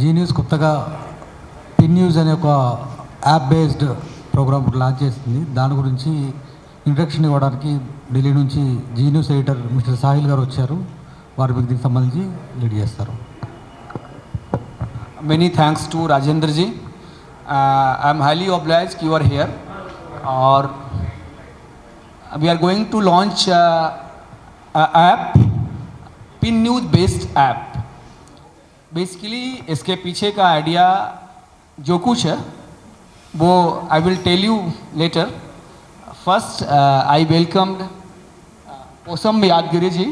G news కొత్తగా pin news అనే ఒక యాప్ బేస్డ్ ప్రోగ్రామ్ లాంచ్ చేస్తుంది. దాని గురించి ఇంట్రడక్షన్ ఇవ్వడానికి ఢిల్లీ నుంచి Zee news editor mister Sahil గారు వచ్చారు. వారు మీకు దీనికి సంబంధించి లీడ్ చేస్తారు. Many thanks to Rajendra ji. I am highly obliged you are here. Or we are going to launch a app, pin news based app. Basically इसके पीछे का आइडिया जो कुछ है वो I will tell you later. First I welcomed Osam Yadgiri ji,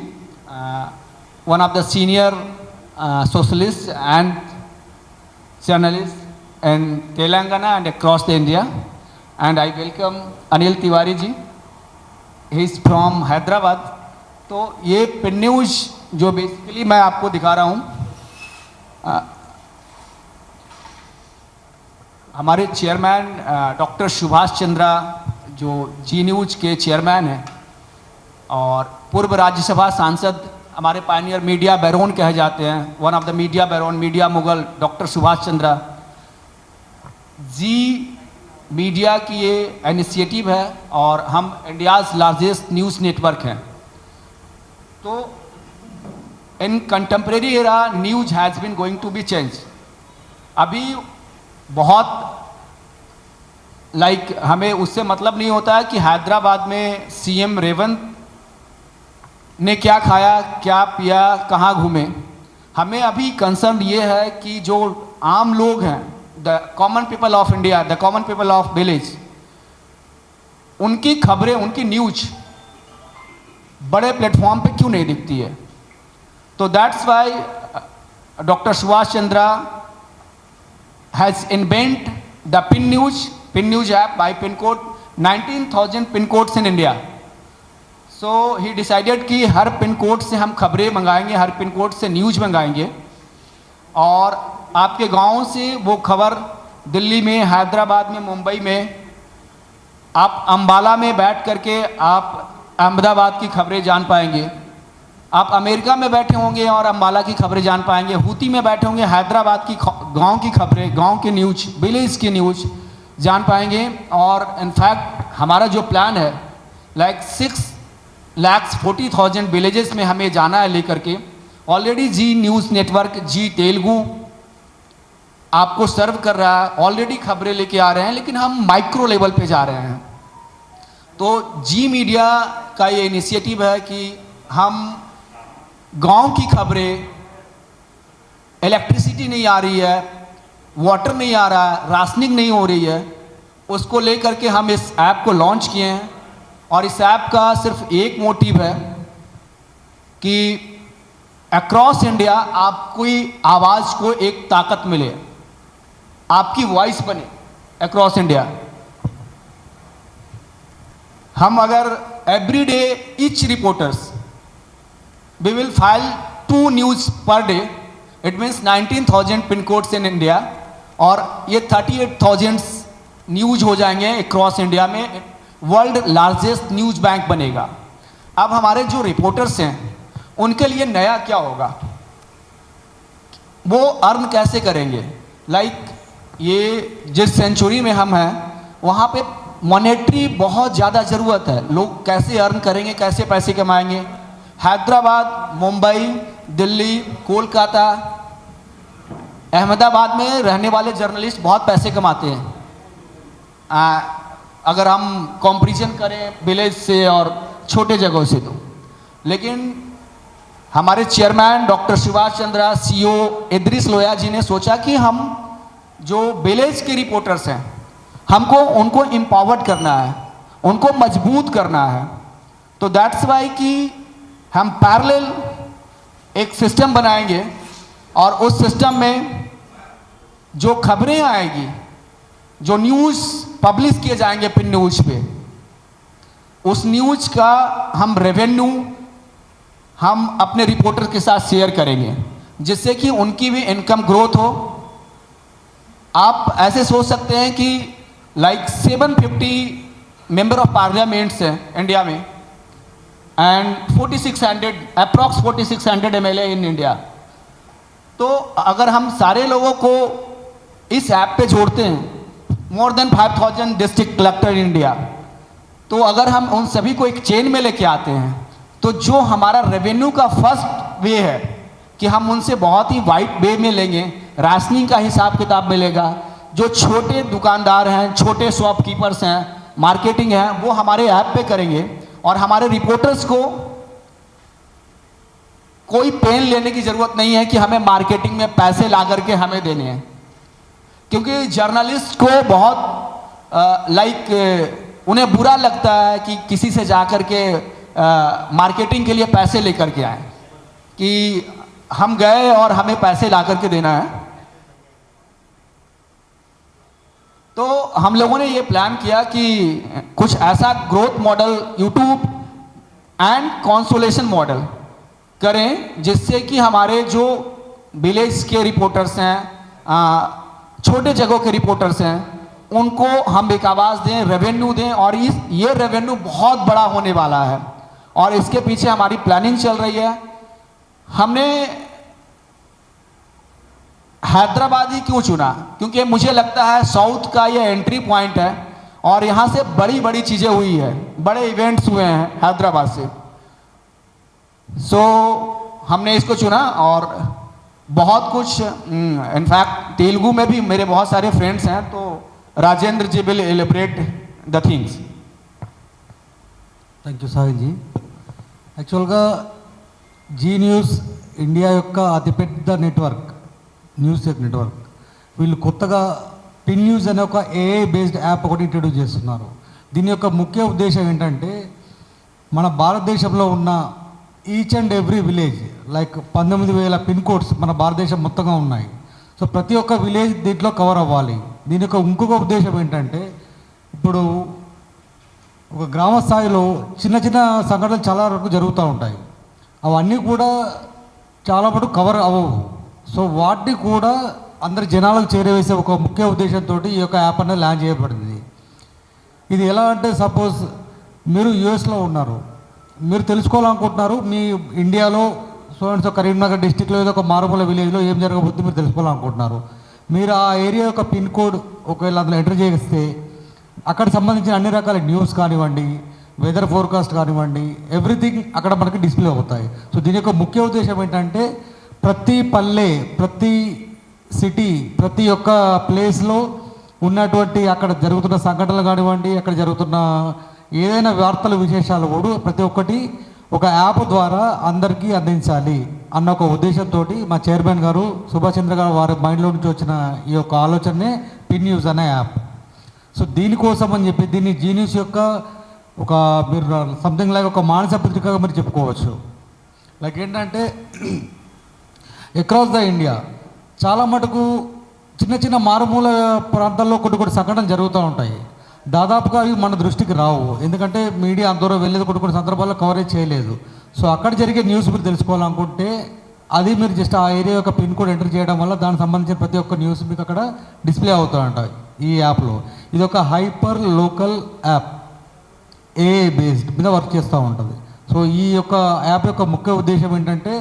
one of the senior socialists and journalists in Telangana and across the India. And I welcome Anil Tiwari ji. He is from Hyderabad. तो ये pin news जो basically मैं आपको दिखा रहा हूँ, हमारे chairman doctor Subhash Chandra जो जी न्यूज़ के चेयरमैन हैं और पूर्व राज्यसभा सांसद, हमारे पायनियर मीडिया बैरोन कहे जाते हैं, one of the media baron, media mogul doctor Subhash Chandra ji media की ये इनिशिएटिव है और हम इंडियाज़ लार्जेस्ट न्यूज़ नेटवर्क हैं. तो in contemporary era news has been going to be change. अभी बहुत हमें उससे मतलब नहीं होता है कि हैदराबाद में सीएम रेवंत ने क्या खाया, क्या पिया, कहाँ घूमे. हमें अभी कंसर्न ये है कि जो आम लोग हैं, the common people of India, the common people of village, उनकी खबरें, उनकी न्यूज़ बड़े प्लेटफॉर्म पे क्यों नहीं दिखती है. तो that's why doctor Subhash Chandra has invent the pin news app by pin code 19,000 pin codes in India. So he decided कि हर पिन कोड से हम खबरें मंगाएंगे, हर पिन कोड से न्यूज़ मंगाएंगे और आपके गांव से वो खबर दिल्ली में, हैदराबाद में, मुंबई में, आप अंबाला में बैठ करके आप अहमदाबाद की खबरें जान पाएंगे. आप अमेरिका में बैठे होंगे और अंबाला की खबरें जान पाएंगे. हूती में बैठे होंगे, हैदराबाद की गांव की खबरें, गांव की न्यूज़, विलेज की न्यूज़ जान पाएंगे. और इनफैक्ट हमारा जो प्लान है, 6,40,000 विलेजेस में हमें जाना है लेकर के. ऑलरेडी जी न्यूज़ नेटवर्क, जी तेलुगु आपको सर्व कर रहा है, ऑलरेडी खबरें लेके आ रहे हैं, लेकिन हम माइक्रो लेवल पे जा रहे हैं. तो जी मीडिया का ये इनिशिएटिव है कि हम गांव की खबरें, इलेक्ट्रिसिटी नहीं आ रही है, वाटर नहीं आ रहा है, राशनिंग नहीं हो रही है, उसको लेकर के हम इस ऐप को लॉन्च किए हैं. और इस ऐप का सिर्फ एक मोटिव है कि अक्रॉस इंडिया आपकी आवाज़ को एक ताकत मिले, आपकी वॉइस बने अक्रॉस इंडिया. हम अगर every day each reporters we will file 2 news per day, it means 19,000 pin codes in India और ये 38,000 न्यूज़ हो जाएंगे अक्रॉस इंडिया में. वर्ल्ड लार्जेस्ट न्यूज़ बैंक बनेगा. अब हमारे जो रिपोर्टर्स हैं उनके लिए नया क्या होगा, वो अर्न कैसे करेंगे. ये जिस सेंचुरी में हम हैं वहाँ पे मॉनेटरी बहुत ज़्यादा ज़रूरत है. लोग कैसे अर्न करेंगे, कैसे पैसे कमाएंगे. हैदराबाद, मुंबई, दिल्ली, कोलकाता, अहमदाबाद में रहने वाले जर्नलिस्ट बहुत पैसे कमाते हैं अगर हम कंपैरिजन करें विलेज से और छोटे जगहों से. तो लेकिन हमारे chairman doctor Subhash Chandra, CEO Idris Loya ji ने सोचा कि हम जो विलेज के रिपोर्टर्स हैं, हमको उनको एम्पावर्ड करना है, उनको मजबूत करना है. तो दैट्स वाई कि हम पैरेलल एक सिस्टम बनाएंगे और उस सिस्टम में जो खबरें आएगी, जो न्यूज़ पब्लिश किए जाएंगे पिन न्यूज़ पे, उस न्यूज़ का हम रेवेन्यू हम अपने रिपोर्टर के साथ शेयर करेंगे, जिससे कि उनकी भी इनकम ग्रोथ हो. आप ऐसे सोच सकते हैं कि 750 मेंबर ऑफ पार्लियामेंट्स हैं इंडिया में and 4600 approx 4600 MLA in India. तो अगर हम सारे लोगों को इस ऐप पे जोड़ते हैं, more than 5000 district collector in India, तो अगर हम उन सभी को एक चेन में लेके आते हैं, तो जो हमारा रेवेन्यू का फर्स्ट वे है कि हम उनसे बहुत ही वाइड वे में लेंगे, राशनिंग का हिसाब किताब मिलेगा, जो छोटे दुकानदार हैं, छोटे शॉपकीपर्स हैं, मार्केटिंग है, वो हमारे ऐप पे करेंगे और हमारे रिपोर्टर्स को कोई पेन लेने की जरूरत नहीं है कि हमें मार्केटिंग में पैसे ला करके हमें देने हैं, क्योंकि जर्नलिस्ट को बहुत उन्हें बुरा लगता है कि किसी से जाकर के मार्केटिंग के लिए पैसे लेकर के आए, कि हम गए और हमें पैसे ला करके देना है। तो हम लोगों ने ये प्लान किया कि कुछ ऐसा growth model YouTube and consolation model करें, जिससे कि हमारे जो विलेज के रिपोर्टर्स हैं, छोटे जगहों के रिपोर्टर्स हैं, उनको हम एक आवाज़ दें, रेवेन्यू दें, और ये रेवेन्यू बहुत बड़ा होने वाला है और इसके पीछे हमारी प्लानिंग चल रही है। हमने हैदराबाद ही क्यों चुना? क्योंकि मुझे लगता है साउथ का ये एंट्री पॉइंट है और यहाँ से बड़ी बड़ी चीज़ें हुई है, बड़े इवेंट्स हुए हैं हैदराबाद से। हमने इसको चुना और बहुत कुछ, इनफैक्ट तेलुगु में भी मेरे बहुत सारे फ्रेंड्स हैं, तो Rajendra ji will elaborate the things. Thank you Sahil ji. యాక్చువల్గా జీ న్యూస్ ఇండియా యొక్క అతిపెద్ద నెట్వర్క్, న్యూస్ నెట్వర్క్. వీళ్ళు కొత్తగా పిన్ న్యూస్ అనే ఒక ఏఐ బేస్డ్ యాప్ ఒకటి ఇంట్రడ్యూస్ చేస్తున్నారు. దీని యొక్క ముఖ్య ఉద్దేశం ఏంటంటే, మన భారతదేశంలో ఉన్న each and every village, like 19,000 pin codes మన భారతదేశం మొత్తంగా ఉన్నాయి. సో ప్రతి ఒక్క విలేజ్ దీంట్లో కవర్ అవ్వాలి. దీని యొక్క ఇంకొక ఉద్దేశం ఏంటంటే, ఇప్పుడు ఒక గ్రామ స్థాయిలో చిన్న చిన్న సంఘటనలు చాలా వరకు జరుగుతూ ఉంటాయి. అవన్నీ కూడా చాలా మటుకు కవర్ అవ్వవు. సో వాటిని కూడా అందరి జనాలకు చేరవేసే ఒక ముఖ్య ఉద్దేశంతో ఈ యొక్క యాప్ అనేది లాంచ్ చేయబడింది. ఇది ఎలా అంటే, సపోజ్ మీరు యూఎస్లో ఉన్నారు, మీరు తెలుసుకోవాలనుకుంటున్నారు మీ ఇండియాలో సో కరీంనగర్ డిస్టిక్లో ఏదో ఒక మారుమూల విలేజ్లో ఏం జరగబోతుంది మీరు తెలుసుకోవాలనుకుంటున్నారు. మీరు ఆ ఏరియా యొక్క పిన్ కోడ్ ఒకవేళ అందులో ఎంటర్ చేస్తే అక్కడ సంబంధించిన అన్ని రకాల న్యూస్ కానివ్వండి, వెదర్ ఫోర్కాస్ట్ కానివ్వండి, ఎవ్రీథింగ్ అక్కడ మనకి డిస్ప్లే అవుతాయి. సో దీని యొక్క ముఖ్య ఉద్దేశం ఏంటంటే, ప్రతి పల్లె, ప్రతి సిటీ, ప్రతి ఒక్క ప్లేస్లో ఉన్నటువంటి అక్కడ జరుగుతున్న సంఘటనలు కానివ్వండి, అక్కడ జరుగుతున్న ఏదైనా వార్తల విశేషాలు కూడా ప్రతి ఒక్కటి ఒక యాప్ ద్వారా అందరికీ అందించాలి అన్న ఒక ఉద్దేశంతో మా చైర్మన్ గారు సుభాష్ చంద్ర గారు వారి మైండ్లో నుంచి వచ్చిన ఈ యొక్క ఆలోచనే పిన్ న్యూస్ అనే యాప్. సో దీనికోసం అని చెప్పి దీన్ని జీ న్యూస్ యొక్క ఒక మీరు సంథింగ్ లైక్ ఒక మానస పత్రికగా మీరు చెప్పుకోవచ్చు. లైక్ ఏంటంటే, అక్రాస్ ద ఇండియా చాలా మటుకు చిన్న చిన్న మారుమూల ప్రాంతాల్లో కొన్ని సంఘటనలు జరుగుతూ ఉంటాయి. దాదాపుగా అవి మన దృష్టికి రావు, ఎందుకంటే మీడియా అందరూ వెళ్ళేది కొన్ని సందర్భాల్లో కవరేజ్ చేయలేదు. సో అక్కడ జరిగే న్యూస్ మీరు తెలుసుకోవాలనుకుంటే అది మీరు జస్ట్ ఆ ఏరియా యొక్క పిన్ కోడ్ ఎంటర్ చేయడం వల్ల దానికి సంబంధించిన ప్రతి ఒక్క న్యూస్ మీకు అక్కడ డిస్ప్లే అవుతాయంట ఈ యాప్లో. ఇది ఒక hyper local app, AI based మీద వర్క్ చేస్తూ ఉంటుంది. సో ఈ యొక్క యాప్ యొక్క ముఖ్య ఉద్దేశం ఏంటంటే,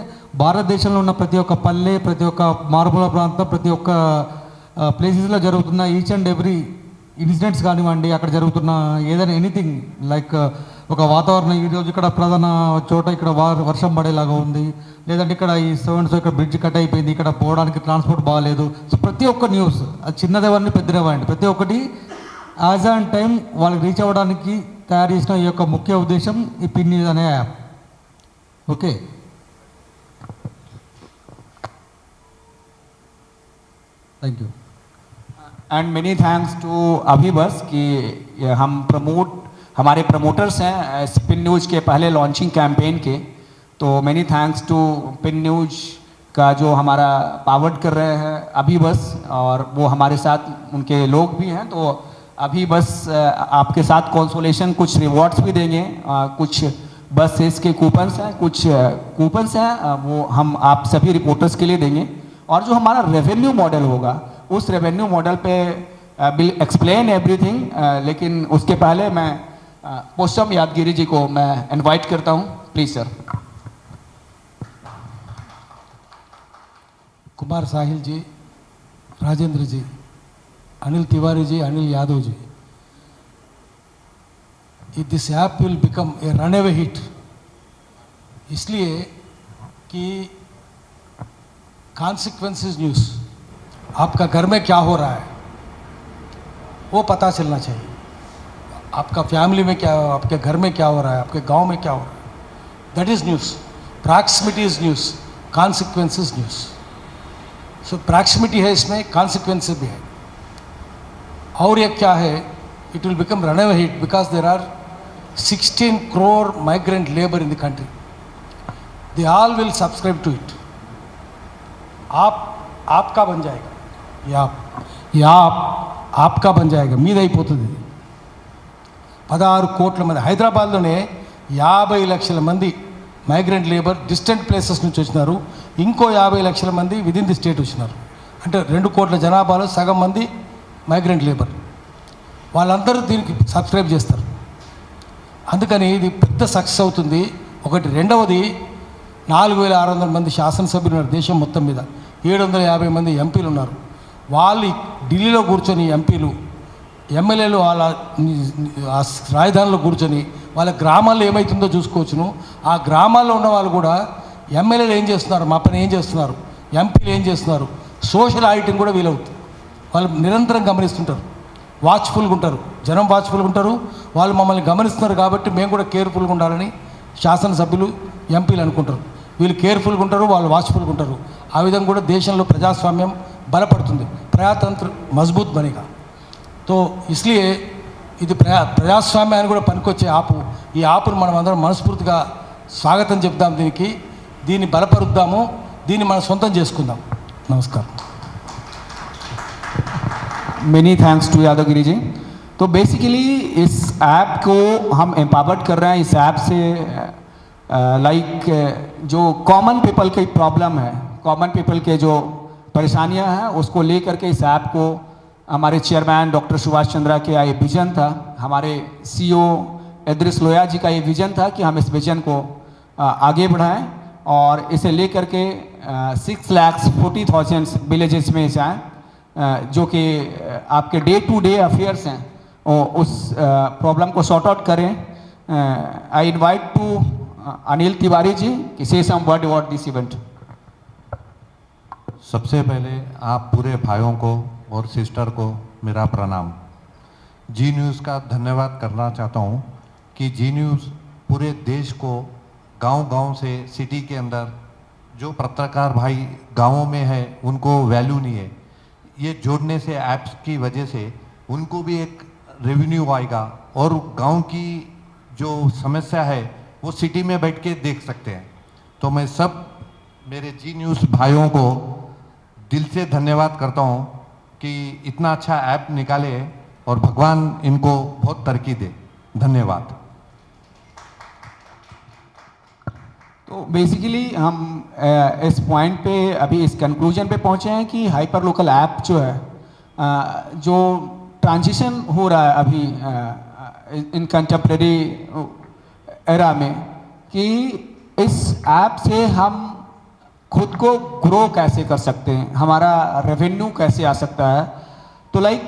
భారతదేశంలో ఉన్న ప్రతి ఒక్క పల్లె, ప్రతి ఒక్క మారుమూల ప్రాంతం, ప్రతి ఒక్క ప్లేసెస్లో జరుగుతున్న ఈచ్ అండ్ ఎవ్రీ ఇన్సిడెంట్స్ కానివ్వండి, అక్కడ జరుగుతున్న ఏదైనా ఎనీథింగ్ లైక్ ఒక వాతావరణం, ఈరోజు ఇక్కడ ప్రధాన చోట ఇక్కడ వర్షం పడేలాగా ఉంది, లేదంటే ఇక్కడ ఈ సెవెన్స్ ఇక్కడ బ్రిడ్జ్ కట్ అయిపోయింది, ఇక్కడ పోవడానికి ట్రాన్స్పోర్ట్ బాగాలేదు. సో ప్రతి ఒక్క న్యూస్, అది చిన్నదేవండి పెద్దదేవండి, ప్రతి ఒక్కటి యాజ్ ఆన్ టైం వాళ్ళకి రీచ్ అవ్వడానికి తయారు చేసిన ఈ యొక్క ముఖ్య ఉద్దేశం ఈ పిన్ న్యూస్ అనే app. Okay, thank you. And many thanks to अभी बस कि हम हमारे प्रमोटर्स हैं पिन न्यूज़ के पहले लॉन्चिंग कैंपेन के, तो many thanks to pin news का जो हमारा पावर्ड कर रहे हैं अभी बस, और वो हमारे साथ उनके लोग भी हैं. तो अभी बस आपके साथ कंसोलेशन कुछ रिवॉर्ड्स भी देंगे, कुछ बसेस के कूपन्स हैं, कुछ कूपन्स हैं, वो हम आप सभी रिपोर्टर्स के लिए देंगे. और जो हमारा रेवेन्यू मॉडल होगा, उस रेवेन्यू मॉडल पे विल एक्सप्लेन एवरीथिंग, लेकिन उसके पहले मैं पोस्टम यादगिरी जी को मैं इनवाइट करता हूँ. Please sir. Kumar Sahil ji, Rajendra ji, Anil Tiwari ji, Anil Yadav ji, this app will become a runaway hit, इसलिए कि कॉन्सिक्वेंसेस न्यूज़, आपका घर में क्या हो रहा है वो पता चलना चाहिए। आपका फैमिली में क्या, आपके घर में क्या हो रहा है, आपके गांव में क्या हो रहा है, that is news. Proximity is news, consequences news. So proximity है इसमें, कॉन्सिक्वेंसेस भी है। और ये क्या है, it will become runaway hit because there are 16 crore migrant labor in the country. They all will subscribe to it. आपका बन जाएगा, आपका बन जाएगा, మీదైపోతుంది। 16 కోట్ల మంది హైదరాబాద్లోనే 50 లక్షల మంది మైగ్రెంట్ లేబర్ డిస్టెంట్ ప్లేసెస్ నుంచి వచ్చినారు, ఇంకో 50 లక్షల మంది విదిన్ ది స్టేట్ వచ్చినారు। అంటే 2 కోట్ల జనాభాలో సగం మంది మైగ్రెంట్ లేబర్, వాళ్ళందరూ దీనికి సబ్స్క్రైబ్ చేస్తారు। అందుకని ఇది పెద్ద సక్సెస్ అవుతుంది। ఒకటి, రెండవది 4600 మంది శాసనసభ్యులు ఉన్నారు దేశం మొత్తం మీద, 750 మంది ఎంపీలు ఉన్నారు। వాళ్ళు ఢిల్లీలో కూర్చొని ఎంపీలు, ఎమ్మెల్యేలు వాళ్ళ రాజధానిలో కూర్చొని వాళ్ళ గ్రామాల్లో ఏమవుతుందో చూసుకోవచ్చును। ఆ గ్రామాల్లో ఉన్న వాళ్ళు కూడా ఎమ్మెల్యేలు ఏం చేస్తున్నారు, మా పని ఏం చేస్తున్నారు, ఎంపీలు ఏం చేస్తున్నారు, సోషల్ ఆడిటింగ్ కూడా వీలవుతుంది। వాళ్ళు నిరంతరం గమనిస్తుంటారు, వాచ్ఫుల్గా ఉంటారు, జనం వాచ్ఫుల్గా ఉంటారు। వాళ్ళు మమ్మల్ని గమనిస్తున్నారు కాబట్టి మేము కూడా కేర్ఫుల్గా ఉండాలని శాసనసభ్యులు, ఎంపీలు అనుకుంటారు। వీళ్ళు కేర్ఫుల్గా ఉంటారు, వాళ్ళు వాచ్ఫుల్గా ఉంటారు। ఆ విధంగా కూడా దేశంలో ప్రజాస్వామ్యం బలపడుతుంది, ప్రజాతంత్ర మజబూత్ బనేగా। तो इसलिए ఇది ప్రజాస్వామ్యాన్ని కూడా పనికొచ్చే యాప్। ఈ యాప్ను మనం అందరం మనస్ఫూర్తిగా స్వాగతం చెప్దాం, దీన్ని బలపరుద్దాము, దీన్ని మనం సొంతం చేసుకుందాం। నమస్కారం। Many thanks to Yadav Giri ji. तो बेसिकली इस ऐप को हम एम्पावर्ड कर रहे हैं। इस ऐप से लाइक जो कॉमन पीपल की प्रॉब्लम है, कॉमन पीपल के जो परेशानियां हैं, उसको लेकर के इस ऐप को हमारे चेयरमैन डॉक्टर सुभाष चंद्रा के ये विज़न था, हमारे सीईओ इद्रिस लोया जी का ये विज़न था कि हम इस विज़न को आगे बढ़ाएं और इसे लेकर के 6,40,000 विलेजेस में जाएँ, जो कि आपके डे टू डे अफेयर्स हैं, उस प्रॉब्लम को सॉर्ट आउट करें। I invite to Anil Tiwari ji कि say some word about this event. सबसे पहले आप पूरे भाइयों को और सिस्टर को मेरा प्रणाम। जी न्यूज़ का धन्यवाद करना चाहता हूँ कि जी न्यूज़ पूरे देश को गांव-गांव से सिटी के अंदर जो पत्रकार भाई गांवों में है उनको वैल्यू नहीं है, ये जोड़ने से ऐप्स की वजह से उनको भी एक रेवेन्यू आएगा और गांव की जो समस्या है वो सिटी में बैठ के देख सकते हैं। तो मैं सब मेरे जी न्यूज़ भाइयों को दिल से धन्यवाद करता हूँ कि इतना अच्छा ऐप निकाले और भगवान इनको बहुत तरक्की दे। धन्यवाद। तो बेसिकली हम इस पॉइंट पे अभी इस कंक्लूजन पे पहुँचे हैं कि हाइपर लोकल ऐप जो है, जो ट्रांजिशन हो रहा है अभी इन कंटेम्प्रेरी एरा में, कि इस ऐप से हम खुद को ग्रो कैसे कर सकते हैं, हमारा रेवेन्यू कैसे आ सकता है। तो लाइक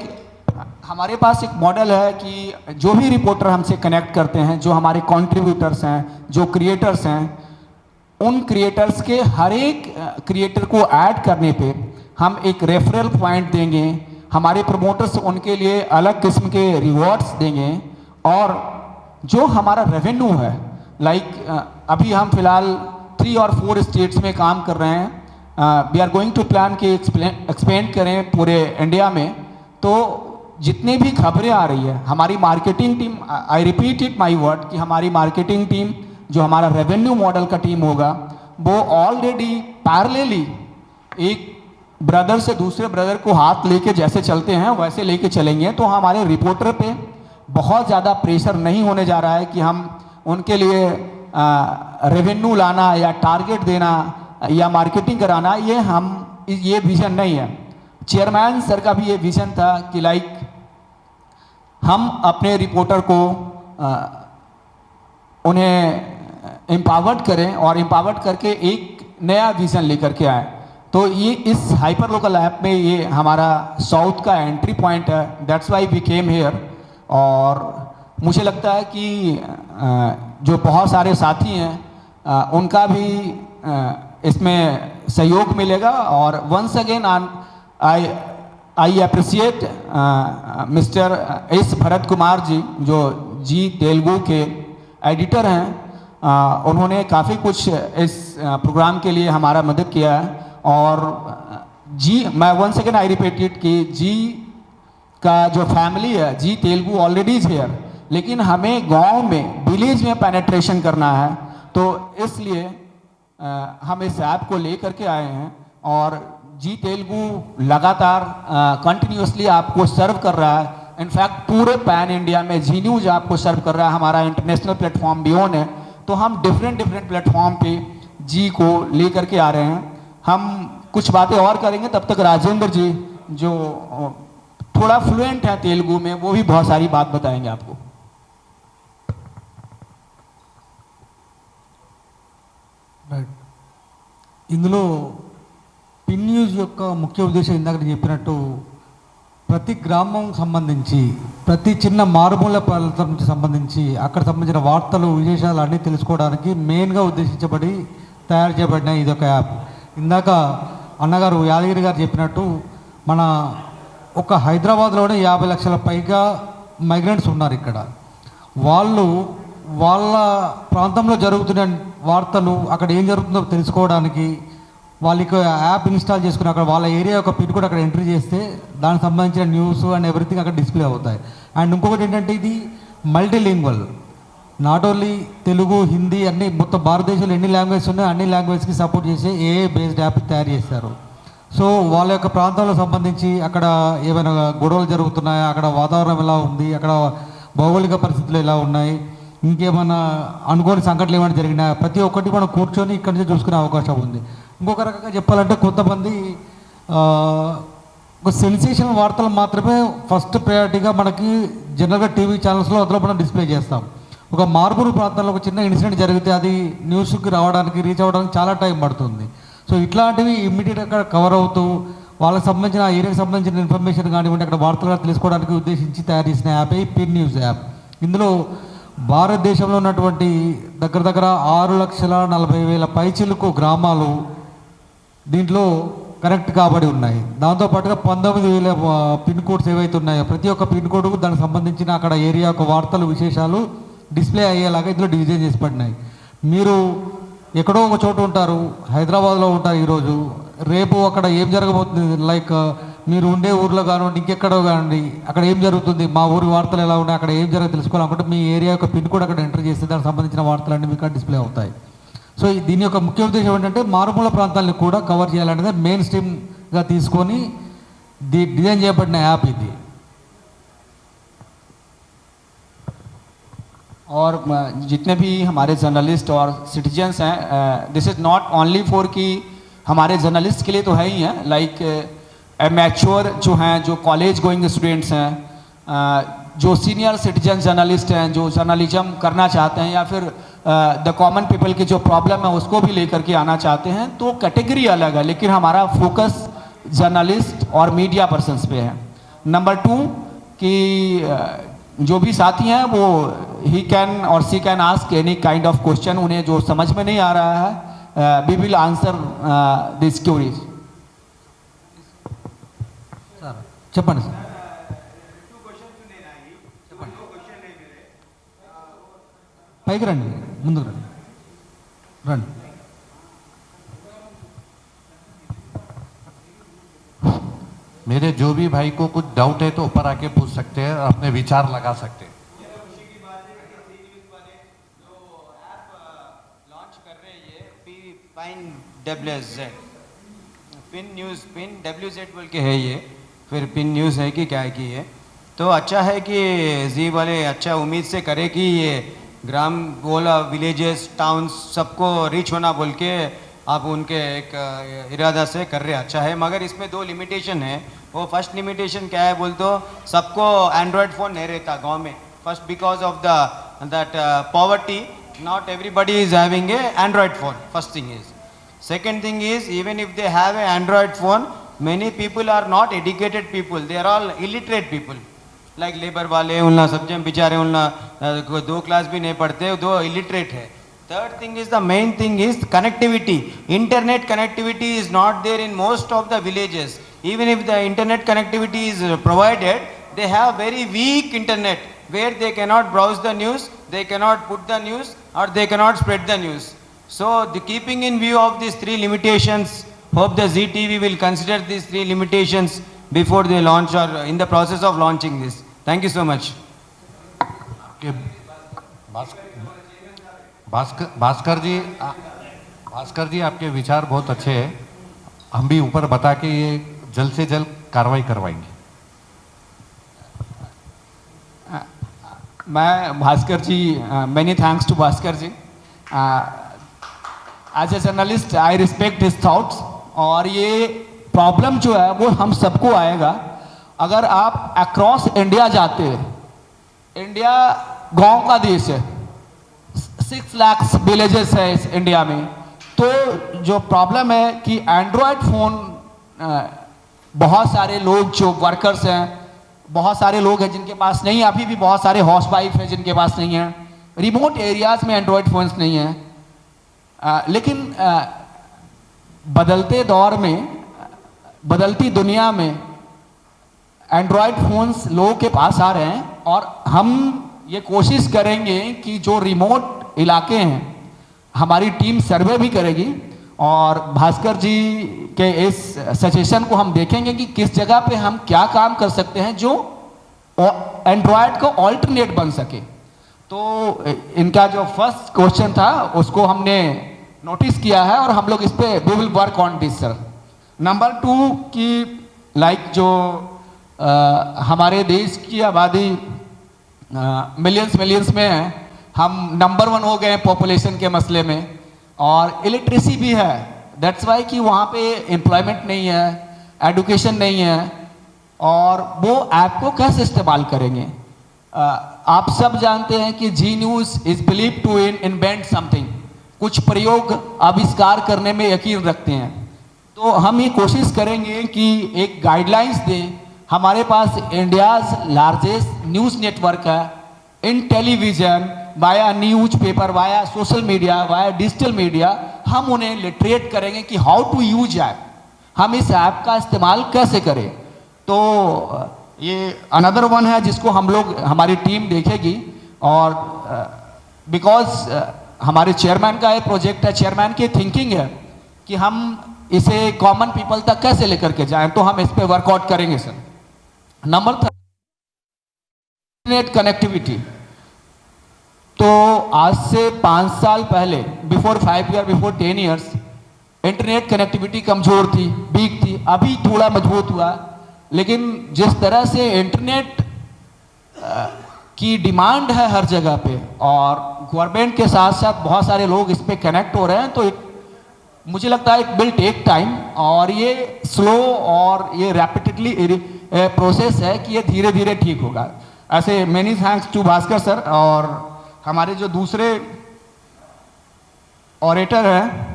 हमारे पास एक मॉडल है कि जो भी रिपोर्टर हमसे कनेक्ट करते हैं, जो हमारे कंट्रीब्यूटर्स हैं, जो क्रिएटर्स हैं, उन क्रिएटर्स के हर एक क्रिएटर को ऐड करने पे हम एक रेफरल पॉइंट देंगे, हमारे प्रमोटर्स उनके लिए अलग किस्म के रिवॉर्ड्स देंगे, और जो हमारा रेवेन्यू है, लाइक अभी हम फिलहाल 3 और 4 स्टेट्स में काम कर रहे हैं। We are going to plan कि एक्सपेंड करें पूरे इंडिया में। तो जितनी भी खबरें आ रही है, हमारी marketing team, I repeat it my word, कि हमारी मार्केटिंग टीम, जो हमारा रेवेन्यू मॉडल का टीम होगा, वो ऑलरेडी पैरेलली एक ब्रदर से दूसरे ब्रदर को हाथ लेके जैसे चलते हैं वैसे लेके चलेंगे। तो हमारे रिपोर्टर पे बहुत ज़्यादा प्रेशर नहीं होने जा रहा है कि हम उनके लिए रेवेन्यू लाना या टारगेट देना या मार्केटिंग कराना, ये विज़न नहीं है। चेयरमैन सर का भी ये विज़न था कि लाइक हम अपने रिपोर्टर को उन्हें एम्पावर्ड करें और एम्पावर्ड करके एक नया विज़न लेकर के आए तो ये इस हाइपर लोकल ऐप में ये हमारा साउथ का एंट्री पॉइंट है, that's why we came here. और मुझे लगता है कि जो बहुत सारे साथी हैं उनका भी इसमें सहयोग मिलेगा। और once again I appreciate mister S Bharat Kumar ji, जो जी तेलुगु के एडिटर हैं। उन्होंने काफ़ी कुछ इस प्रोग्राम के लिए हमारा मदद किया है। और जी, मैं once again I repeat it कि जी का जो फैमिली है, Zee Telugu already is here, लेकिन हमें गांव में, विलेज में पेनेट्रेशन करना है। तो इसलिए हम इस ऐप को ले करके आए हैं। और जी तेलुगु लगातार कंटिन्यूसली आपको सर्व कर रहा है। इनफैक्ट पूरे पैन इंडिया में जी न्यूज़ आपको सर्व कर रहा है। हमारा इंटरनेशनल प्लेटफॉर्म भी ऑन है। तो हम डिफरेंट प्लेटफॉर्म पे जी को ले करके आ रहे हैं। हम कुछ बातें और करेंगे, तब तक राजेंद्र जी जो थोड़ा फ्लुएंट है तेलुगु में, वो भी बहुत सारी बात बताएंगे आपको। రైట్. ఇందులో పిన్ న్యూస్ యొక్క ముఖ్య ఉద్దేశం ఇందాక నేను చెప్పినట్టు ప్రతి గ్రామం సంబంధించి, ప్రతి చిన్న మారుమూల ప్రాంతం సంబంధించి అక్కడ సంబంధించిన వార్తలు, విశేషాలు అన్నీ తెలుసుకోవడానికి మెయిన్గా ఉద్దేశించబడి తయారు చేయబడిన ఇది ఒక యాప్. ఇందాక అన్నగారు యాదగిరి గారు చెప్పినట్టు మన ఒక హైదరాబాద్లోనే 50 లక్షల పైగా మైగ్రెంట్స్ ఉన్నారు ఇక్కడ. వాళ్ళు వాళ్ళ ప్రాంతంలో జరుగుతున్న వార్తలు, అక్కడ ఏం జరుగుతుందో తెలుసుకోవడానికి వాళ్ళకి యాప్ ఇన్స్టాల్ చేసుకుని అక్కడ వాళ్ళ ఏరియా యొక్క పిన్ కూడా అక్కడ ఎంట్రీ చేస్తే దానికి సంబంధించిన న్యూస్ అండ్ ఎవ్రీథింగ్ అక్కడ డిస్ప్లే అవుతాయి. అండ్ ఇంకొకటి ఏంటంటే ఇది multilingual, not only Telugu, Hindi అన్ని, మొత్తం భారతదేశంలో ఎన్ని లాంగ్వేజెస్ ఉన్నాయో అన్ని లాంగ్వేజ్కి సపోర్ట్ చేసే ఏఐ బేస్డ్ యాప్ తయారు చేస్తారు. సో వాళ్ళ యొక్క ప్రాంతంలో సంబంధించి అక్కడ ఏమైనా గొడవలు జరుగుతున్నాయా, అక్కడ వాతావరణం ఎలా ఉంది, అక్కడ భౌగోళిక పరిస్థితులు ఎలా ఉన్నాయి, ఇంకేమైనా అనుకోని సంఘటనలు ఏమైనా జరిగినా ప్రతి ఒక్కటి మనం కూర్చొని ఇక్కడి నుంచి చూసుకునే అవకాశం ఉంది. ఇంకొక రకంగా చెప్పాలంటే కొంతమంది ఒక సెన్సేషనల్ వార్తలు మాత్రమే ఫస్ట్ ప్రయారిటీగా మనకి జనరల్గా టీవీ ఛానల్స్లో అందులో మనం డిస్ప్లే చేస్తాం. ఒక మారుమూల ప్రాంతాల్లో ఒక చిన్న ఇన్సిడెంట్ జరిగితే అది న్యూస్కి రావడానికి, రీచ్ అవ్వడానికి చాలా టైం పడుతుంది. సో ఇట్లాంటివి ఇమ్మీడియట్గా కవర్ అవుతూ వాళ్ళకి సంబంధించిన ఏరియాకి సంబంధించిన ఇన్ఫర్మేషన్ కానివ్వండి, అక్కడ వార్తలు తెలుసుకోవడానికి ఉద్దేశించి తయారు చేసిన యాప్ పిన్ న్యూస్ యాప్. ఇందులో భారతదేశంలో ఉన్నటువంటి దగ్గర 6,40,000 పైచిలుకు గ్రామాలు దీంట్లో కనెక్ట్ కాబడి ఉన్నాయి. దాంతోపాటుగా 19,000 పిన్ కోడ్స్ ఏవైతే ఉన్నాయో ప్రతి ఒక్క పిన్ కోడ్ దానికి సంబంధించిన అక్కడ ఏరియా యొక్క వార్తలు, విశేషాలు డిస్ప్లే అయ్యేలాగా ఇందులో డిజైన్ చేసి పడినాయి. మీరు ఎక్కడో ఒక చోట ఉంటారు, హైదరాబాద్లో ఉంటారు ఈరోజు, రేపు అక్కడ ఏం జరగబోతుంది, లైక్ మీరు ఉండే ఊర్లో కానివ్వండి, ఇంకెక్కడో కానివ్వండి, అక్కడ ఏం జరుగుతుంది, మా ఊరి వార్తలు ఎలా ఉన్నాయి, అక్కడ ఏం జరగదు తెలుసుకోవాలనుకుంటే మీ ఏరియా యొక్క పిన్ కోడ్ అక్కడ ఎంటర్ చేస్తే దానికి సంబంధించిన వార్తలన్నీ మీకు డిస్ప్లే అవుతాయి. సో దీని యొక్క ముఖ్య ఉద్దేశం ఏంటంటే మారుమూల ప్రాంతాలను కూడా కవర్ చేయాలనేది మెయిన్ స్ట్రీమ్గా తీసుకొని డిజైన్ చేయబడిన యాప్ ఇది. और जितने भी हमारे जर्नलिस्ट और सिटीजन्स हैं, this is not only for कि हमारे जर्नलिस्ट के लिए तो है ही हैं, लाइक मैच्योर जो हैं, जो कॉलेज गोइंग स्टूडेंट्स हैं, जो सीनियर सिटीजन जर्नलिस्ट हैं, जो जर्नलिज्म करना चाहते हैं, या फिर द कॉमन पीपल की जो प्रॉब्लम है उसको भी लेकर के आना चाहते हैं, तो कैटेगरी अलग है, लेकिन हमारा फोकस जर्नलिस्ट और मीडिया पर्सनस पे है. नंबर 2 कि जो भी साथी हैं वो ही कैन और she can ask any kind of question, उन्हें जो समझ में नहीं आ रहा है we will answer this queries. చెప్పండి సార్. పైకి రండి, ముందుకు రండి, రండి. मेरे जो भी भाई को कुछ डाउट है तो ऊपर आके पूछ सकते हैं, अपने विचार लगा सकते हैं. पिन न्यूज़, पिन WZ बोल के है ये, फिर पिन न्यूज़ है कि क्या है कि ये तो अच्छा है कि जी वाले अच्छा उम्मीद से करे कि ये ग्राम बोला विलेजेस टाउन्स सबको रीच होना बोल के आप उनके एक इरादा से कर रहे, अच्छा है. मगर इसमें 2 लिमिटेशन है. वो फर्स्ट लिमिटेशन क्या है बोल तो सबको एंड्रॉयड फ़ोन नहीं रहता गांव में. First because of that poverty, not everybody is having a Android phone, first thing is. Second thing is, even if they have an Android phone, many people are not educated people. They are all illiterate people. Like labour वाले उनना सब जन बेचारे उनना 2 class भी नहीं पढ़ते, 2 illiterate है. Third thing is, the main thing is connectivity. Internet connectivity is not there in most of the villages. Even if the internet connectivity is provided, they have very weak internet where they cannot browse the news, they cannot put the news, or they cannot spread the news. So, keeping in view of these 3 limitations, hope the ZTV will consider these 3 limitations before they launch or in the process of launching this. Thank you so much. कि भास्कर जी आपके विचार बहुत अच्छे हैं. हम भी ऊपर बता के ये जल्द से जल्द कार्रवाई करवाएंगे. मैं Bhaskar ji, many thanks to Bhaskar ji. As a journalist I respect his thoughts. और ये प्रॉब्लम जो है वो हम सबको आएगा. अगर आप अक्रॉस इंडिया जाते हैं, इंडिया गांव का देश है, 6 लाख विलेजेस है इस इंडिया में. तो जो प्रॉब्लम है कि एंड्रॉयड फ़ोन बहुत सारे लोग जो वर्कर्स हैं, बहुत सारे लोग हैं जिनके पास नहीं है. अभी भी बहुत सारे हाउस वाइफ हैं जिनके पास नहीं है. रिमोट एरियाज़ में एंड्रॉयड फ़ोन्स नहीं हैं. लेकिन बदलते दौर में, बदलती दुनिया में एंड्रॉयड फ़ोन्स लोगों के पास आ रहे हैं. और हम ये कोशिश करेंगे कि जो रिमोट इलाके हैं, हमारी टीम सर्वे भी करेगी और भास्कर जी के इस सजेशन को हम देखेंगे कि किस जगह पे हम क्या काम कर सकते हैं जो एंड्रॉयड को ऑल्टरनेट बन सके. तो इनका जो फर्स्ट क्वेश्चन था उसको हमने नोटिस किया है और हम लोग इस पे we will work on this sir. Number 2 की लाइक जो हमारे देश की आबादी मिलियंस में है, हम नंबर 1 हो गए हैं पॉपुलेशन के मसले में. और इलिटरेसी भी है. दैट्स वाई कि वहाँ पे एम्प्लॉयमेंट नहीं है, एडुकेशन नहीं है. और वो ऐप को कैसे इस्तेमाल करेंगे. आप सब जानते हैं कि Zee News is believe to invent something. कुछ प्रयोग आविष्कार करने में यकीन रखते हैं. तो हम ये कोशिश करेंगे कि एक गाइडलाइंस दें. हमारे पास इंडियाज़ लार्जेस्ट न्यूज़ नेटवर्क है in television, via newspaper, via social media, via digital media. हम उन्हें लिटरेट करेंगे कि हाउ टू यूज ऐप, हम इस ऐप का इस्तेमाल कैसे करें. तो ये अनदर वन है जिसको हम लोग, हमारी टीम देखेगी. और बिकॉज हमारे चेयरमैन का ये प्रोजेक्ट है, चेयरमैन की थिंकिंग है कि हम इसे कॉमन पीपल तक कैसे लेकर के जाएं. तो हम इस पे वर्कआउट करेंगे सर. Number 3, internet connectivity. तो आज से 5 साल पहले, before 5 year, before 10 years, internet connectivity कमज़ोर थी, वीक थी. अभी थोड़ा मजबूत हुआ. लेकिन जिस तरह से इंटरनेट की डिमांड है हर जगह पे और गवर्नमेंट के साथ साथ बहुत सारे लोग इस पे कनेक्ट हो रहे हैं, तो मुझे लगता है इट विल टेक टाइम. और ये स्लो और ये रैपिडली प्रोसेस है कि ये धीरे धीरे ठीक होगा. ऐसे many thanks to Bhaskar sir. और हमारे जो दूसरे ऑरेटर हैं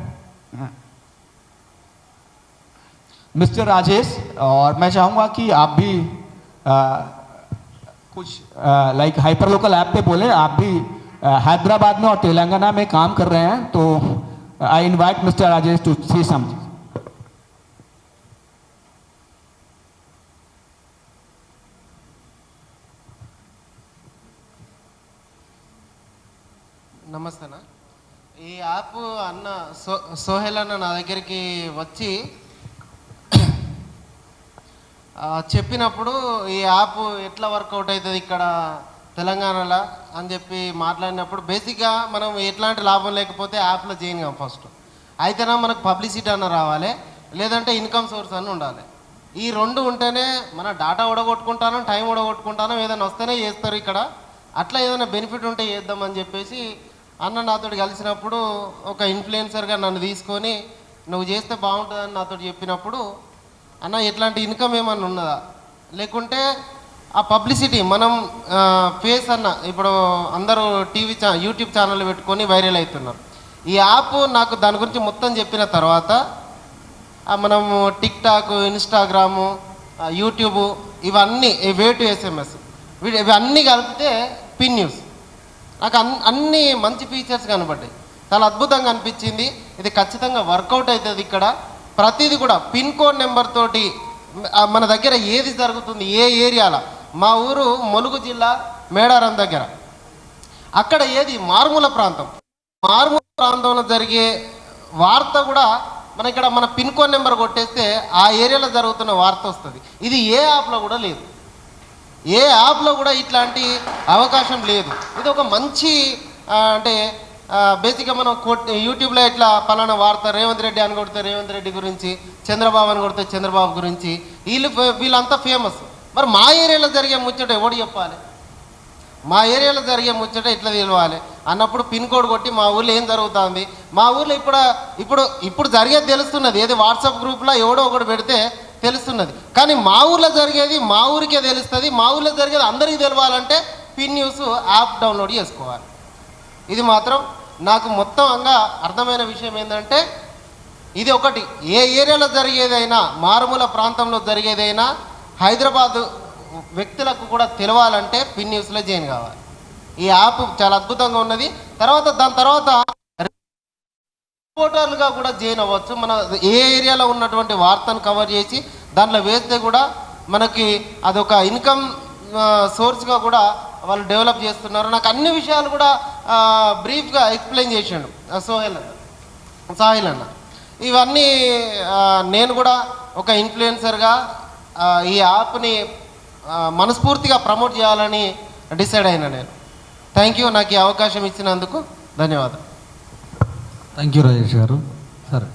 मिस्टर राजेश, और मैं चाहूँगा कि आप भी कुछ लाइक हाइपर लोकल ऐप पे बोले. आप भी हैदराबाद में और तेलंगाना में काम कर रहे हैं, तो I invite mister Rajesh to see something. నమస్తే అన్న. ఈ యాప్ అన్న సోహెల్ అన్న నా దగ్గరికి వచ్చి చెప్పినప్పుడు ఈ యాప్ ఎట్లా వర్కౌట్ అవుతుంది ఇక్కడ తెలంగాణలో అని చెప్పి మాట్లాడినప్పుడు, బేసిక్గా మనం ఎట్లాంటి లాభం లేకపోతే యాప్లో జాయిన్ కాం. ఫస్ట్ అయితేనా మనకు పబ్లిసిటీ అన్న రావాలి, లేదంటే ఇన్కమ్ సోర్స్ అన్న ఉండాలి. ఈ 2 ఉంటేనే మన డాటా ఓడగొట్టుకుంటాను, టైం ఓడగొట్టుకుంటాను, ఏదైనా వస్తేనే చేస్తారు ఇక్కడ. అట్లా ఏదైనా బెనిఫిట్ ఉంటే చేద్దామని చెప్పేసి అన్న నాతో కలిసినప్పుడు ఒక ఇన్ఫ్లుయెన్సర్గా నన్ను తీసుకొని నువ్వు చేస్తే బాగుంటుందని నాతో చెప్పినప్పుడు, అన్న ఎట్లాంటి ఇన్కమ్ ఏమన్నా ఉన్నదా, లేకుంటే ఆ పబ్లిసిటీ మనం ఫేస్ అన్న ఇప్పుడు అందరూ యూట్యూబ్ ఛానల్ పెట్టుకొని వైరల్ అవుతున్నారు. ఈ యాప్ నాకు దాని గురించి మొత్తం చెప్పిన తర్వాత మనము టిక్ టాక్, ఇన్స్టాగ్రాము, యూట్యూబ్ ఇవన్నీ వే టు ఎస్ఎంఎస్ ఇవన్నీ కలిపితే పిన్ న్యూస్ నాకు అన్ని మంచి ఫీచర్స్ కనబడ్డాయి. చాలా అద్భుతంగా అనిపించింది. ఇది ఖచ్చితంగా వర్కౌట్ అవుతుంది. ఇక్కడ ప్రతిదీ కూడా పిన్ కోడ్ నెంబర్ తోటి మన దగ్గర ఏది జరుగుతుంది, ఏ ఏరియాలో. మా ఊరు ములుగు జిల్లా మేడారం దగ్గర. అక్కడ ఏది మారుమూల ప్రాంతంలో జరిగే వార్త కూడా మన ఇక్కడ మన పిన్ కోడ్ నెంబర్ కొట్టేస్తే ఆ ఏరియాలో జరుగుతున్న వార్త వస్తుంది. ఇది ఏ యాప్లో కూడా లేదు. ఏ యాప్లో కూడా ఇట్లాంటి అవకాశం లేదు. ఇది ఒక మంచి అంటే బేసిక్గా మనం యూట్యూబ్లో ఇట్లా పలానా వార్త రేవంత్ రెడ్డి అని కొడితే రేవంత్ రెడ్డి గురించి, చంద్రబాబు అని కొడితే చంద్రబాబు గురించి, వీళ్ళంతా ఫేమస్. మరి మా ఏరియాలో జరిగే ముచ్చట ఎవడు చెప్పాలి? మా ఏరియాలో జరిగే ముచ్చట ఇట్లా తెలవాలి అన్నప్పుడు పిన్ కోడ్ కొట్టి మా ఊళ్ళో ఏం జరుగుతుంది, మా ఊళ్ళో ఇప్పుడు జరిగేది తెలుస్తున్నది. ఏది వాట్సాప్ గ్రూప్లో ఎవడో ఒకటి పెడితే తెలుస్తున్నది. కానీ మా ఊళ్ళో జరిగేది మా ఊరికే తెలుస్తుంది. మా ఊళ్ళో జరిగేది అందరికీ తెలవాలంటే పిన్ న్యూస్ యాప్ డౌన్లోడ్ చేసుకోవాలి. ఇది మాత్రం నాకు మొత్తంగా అర్థమైన విషయం ఏంటంటే ఇది ఒకటి. ఏ ఏరియాలో జరిగేదైనా, మారుమూల ప్రాంతంలో జరిగేదైనా హైదరాబాదు వ్యక్తులకు కూడా తెలవాలంటే పిన్ న్యూస్లో జాయిన్ కావాలి. ఈ యాప్ చాలా అద్భుతంగా ఉన్నది. దాని తర్వాత రిపోర్టర్లుగా కూడా జాయిన్ అవ్వచ్చు. మన ఏ ఏరియాలో ఉన్నటువంటి వార్తను కవర్ చేసి దాంట్లో వేస్తే కూడా మనకి అదొక ఇన్కమ్ సోర్స్గా కూడా వాళ్ళు డెవలప్ చేస్తున్నారు. నాకు అన్ని విషయాలు కూడా బ్రీఫ్గా ఎక్స్ప్లెయిన్ చేసాడు సాహిల్ అన్న. ఇవన్నీ నేను కూడా ఒక ఇన్ఫ్లుయెన్సర్గా ఈ యాప్ని మనస్ఫూర్తిగా ప్రమోట్ చేయాలని డిసైడ్ అయినా నేను. థ్యాంక్ యూ నాకు ఈ అవకాశం ఇచ్చినందుకు ధన్యవాదాలు. థ్యాంక్ యూ రాజేష్ గారు. సరే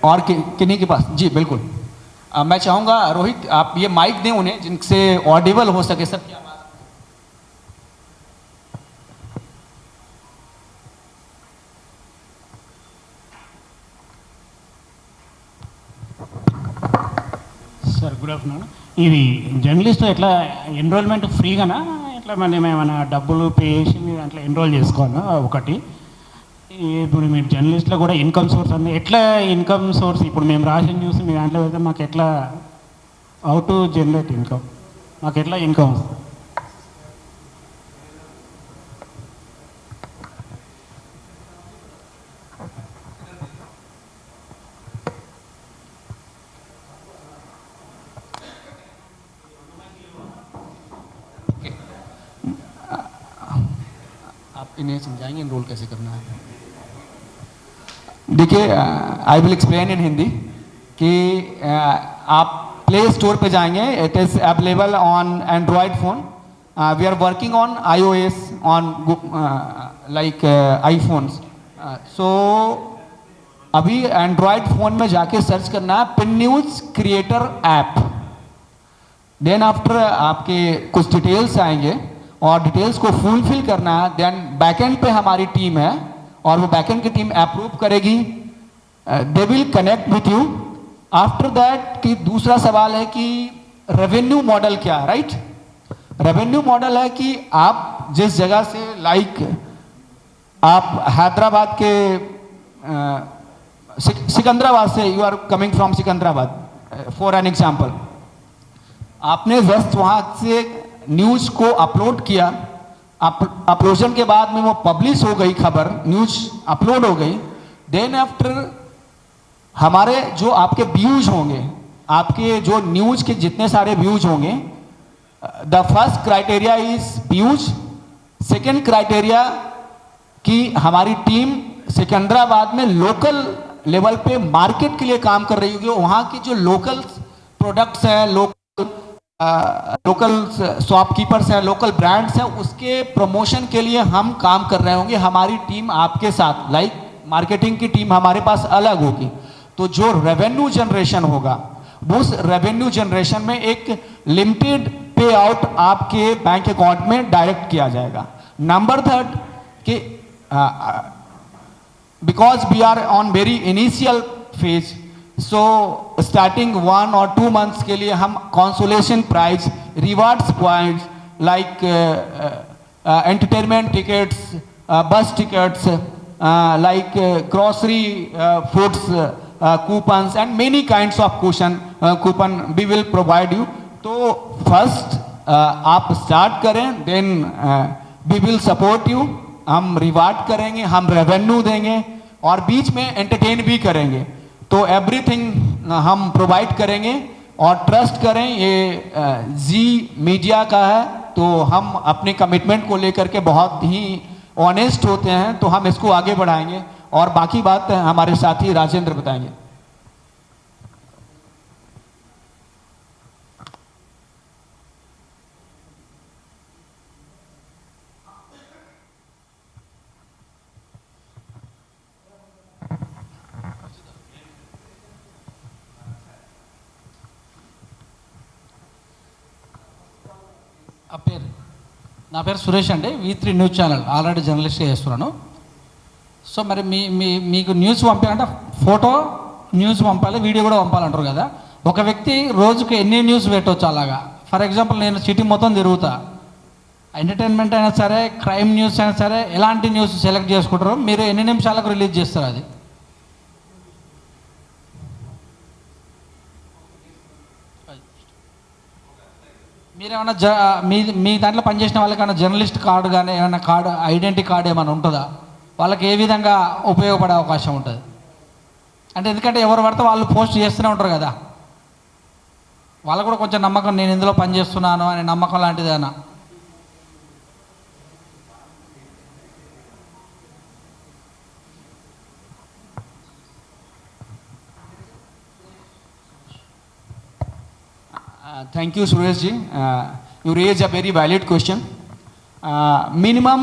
और किन्हीं के पास जी बिल्कुल मैं चाहूँगा रोहित आप ये माइक दें उन्हें जिनसे ऑडिबल हो सके सब क्या बात। Sir good afternoon. ఇది జర్నలిస్ట్ ఎట్లా ఎన్రోల్మెంట్ ఫ్రీగానా, ఎట్లా మనం ఏమైనా డబ్బులు పే చేసి మీరు అట్లా ఎన్రోల్ చేసుకోవాలా? ఒకటి. ఇప్పుడు మీరు జర్నలిస్ట్లో కూడా ఇన్కమ్ సోర్స్ అన్నీ ఎట్లా ఇన్కమ్ సోర్స్, ఇప్పుడు మేము రాసిన న్యూస్ మీ దాంట్లో పెడితే మాకు ఎట్లా హౌ టు జనరేట్ ఇన్కమ్, మాకు ఎట్లా ఇన్కమ్ వస్తుంది? आप इन्हें समझाएंगे इनरोल कैसे करना है? देखिए I will explain in Hindi कि आप प्ले स्टोर पे जाएंगे. It is available on Android phone. We are working on iOS on like iPhones. So अभी एंड्रॉयड फ़ोन में जाके सर्च करना है pin news creator app. Then after आपके कुछ डिटेल्स आएंगे और डिटेल्स को फुलफिल करना है. देन बैकएंड पे हमारी टीम है और वो बैकएंड की टीम अप्रूव करेगी. They will connect with you. After that कि दूसरा सवाल है कि रेवेन्यू मॉडल क्या है, राइट? रेवेन्यू मॉडल है कि आप जिस जगह से लाइक आप हैदराबाद के सिकंदराबाद से you are coming from Secunderabad for an example. आपने जस्ट वहाँ से न्यूज़ को अपलोड किया. अपलोजन के बाद में वो पब्लिश हो गई, खबर न्यूज़ अपलोड हो गई. देन आफ्टर हमारे जो आपके व्यूज होंगे, आपके जो न्यूज़ के जितने सारे व्यूज होंगे, the first criteria is views. Second criteria कि हमारी टीम सिकंदराबाद में लोकल लेवल पे मार्केट के लिए काम कर रही होगी. वहाँ की जो लोकल प्रोडक्ट्स हैं, लोकल शॉपकीपर्स हैं, लोकल ब्रांड्स हैं, उसके प्रमोशन के लिए हम काम कर रहे होंगे. हमारी टीम आपके साथ लाइक मार्केटिंग की टीम हमारे पास अलग होगी. तो जो रेवेन्यू जनरेशन होगा उस रेवेन्यू जनरेशन में एक लिमिटेड पे आउट आपके बैंक अकाउंट में डायरेक्ट किया जाएगा. नंबर थर्ड कि because we are on very initial phase, so starting 1 और 2 मंथ्स के लिए हम consolation prize, rewards points like entertainment tickets, bus tickets, like grocery, foods, coupons, and many kinds of coupon we will provide you. तो first आप start करें, then we will support you. हम reward करेंगे, हम revenue देंगे और बीच में entertain भी करेंगे. तो एवरीथिंग हम प्रोवाइड करेंगे और ट्रस्ट करें, ये जी मीडिया का है, तो हम अपने कमिटमेंट को लेकर के बहुत ही ऑनेस्ट होते हैं, तो हम इसको आगे बढ़ाएंगे और बाकी बात हमारे साथी राजेंद्र बताएंगे. నా పేరు సురేష్ అండి, V3 న్యూస్ ఛానల్ ఆల్రెడీ జర్నలిస్ట్గా చేస్తున్నాను. సో మరి మీకు న్యూస్ పంపాలంటే ఫోటో న్యూస్ పంపాలి, వీడియో కూడా పంపాలంటారు కదా. ఒక వ్యక్తి రోజుకి ఎన్ని న్యూస్ పెట్టవచ్చు అలాగా? ఫర్ ఎగ్జాంపుల్ నేను సిటీ మొత్తం తిరుగుతా, ఎంటర్టైన్మెంట్ అయినా సరే, క్రైమ్ న్యూస్ అయినా సరే, ఎలాంటి న్యూస్ సెలెక్ట్ చేసుకుంటారు మీరు? ఎన్ని నిమిషాలకు రిలీజ్ చేస్తారు అది? మీరేమన్నా మీ దాంట్లో పనిచేసిన వాళ్ళకి ఏమైనా జర్నలిస్ట్ కార్డు కానీ ఏమైనా కార్డు, ఐడెంటిటీ కార్డు ఏమైనా ఉంటుందా? వాళ్ళకి ఏ విధంగా ఉపయోగపడే అవకాశం ఉంటుంది అంటే? ఎందుకంటే ఎవరు పడితే వాళ్ళు పోస్ట్ చేస్తూనే ఉంటారు కదా, వాళ్ళకు కూడా కొంచెం నమ్మకం, నేను ఇందులో పనిచేస్తున్నాను అనే నమ్మకం లాంటిదేనా? Thank you, Suresh ji. You raise a very valid question. Minimum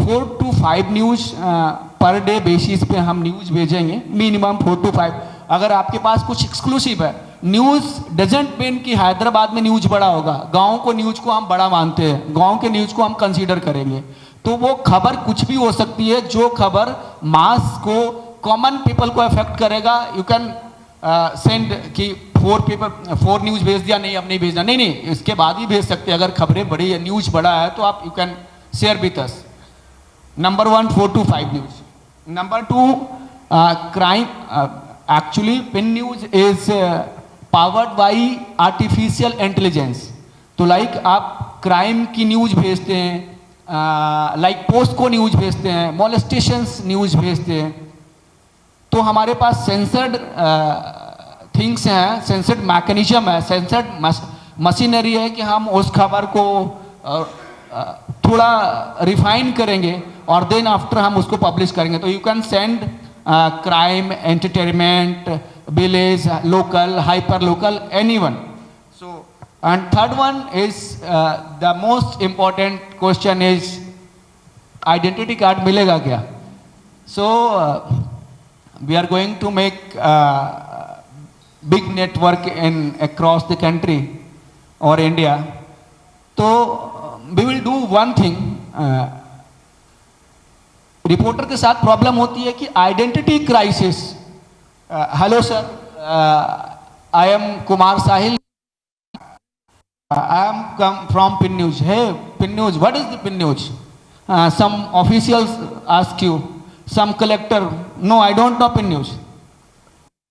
4 to 5 news per day basis पे हम न्यूज़ भेजेंगे, मिनिमम 4 to 5. अगर आपके पास कुछ एक्सक्लूसिव है, न्यूज़ डजेंट मीन कि हैदराबाद में न्यूज़ बड़ा होगा. गांव को न्यूज़ को हम बड़ा मानते हैं, गांव के न्यूज़ को हम कंसीडर करेंगे. तो वो खबर कुछ भी हो सकती है, जो खबर मास को, कॉमन पीपल को अफेक्ट करेगा. यू कैन सेंड कि 4 न्यूज़ भेज दिया, नहीं अब नहीं भेजना, नहीं, इसके बाद ही भेज सकते हैं. अगर खबरें बड़ी है, न्यूज़ बड़ा है, तो आप you can share with us. Number 1 4 to 5 news. Number 2 crime. Actually pin news is powered by artificial intelligence. तो लाइक आप क्राइम की न्यूज़ भेजते हैं, लाइक पोस्ट को न्यूज़ भेजते हैं, मोलेस्टेशंस न्यूज़ भेजते हैं, तो हमारे पास सेंसर्ड थिंग्स हैं, सेंसर्ड मैकेनिज्म है, सेंसर्ड मशीनरी है कि हम उस खबर को थोड़ा रिफाइन करेंगे और देन आफ्टर हम उसको पब्लिश करेंगे. तो you can send crime, entertainment, village, local, hyper local, anyone. So and third one is the most important question is identity card मिलेगा क्या? सो we are going to make big network in across the country or India. So we will do one thing. Reporter के साथ problem होती है कि identity crisis. Hello sir, I am Kumar Sahil, I am come from pin news. Hey pin news, what is the pin news? Some officials ask you, some collector, no, I don't know PIN news.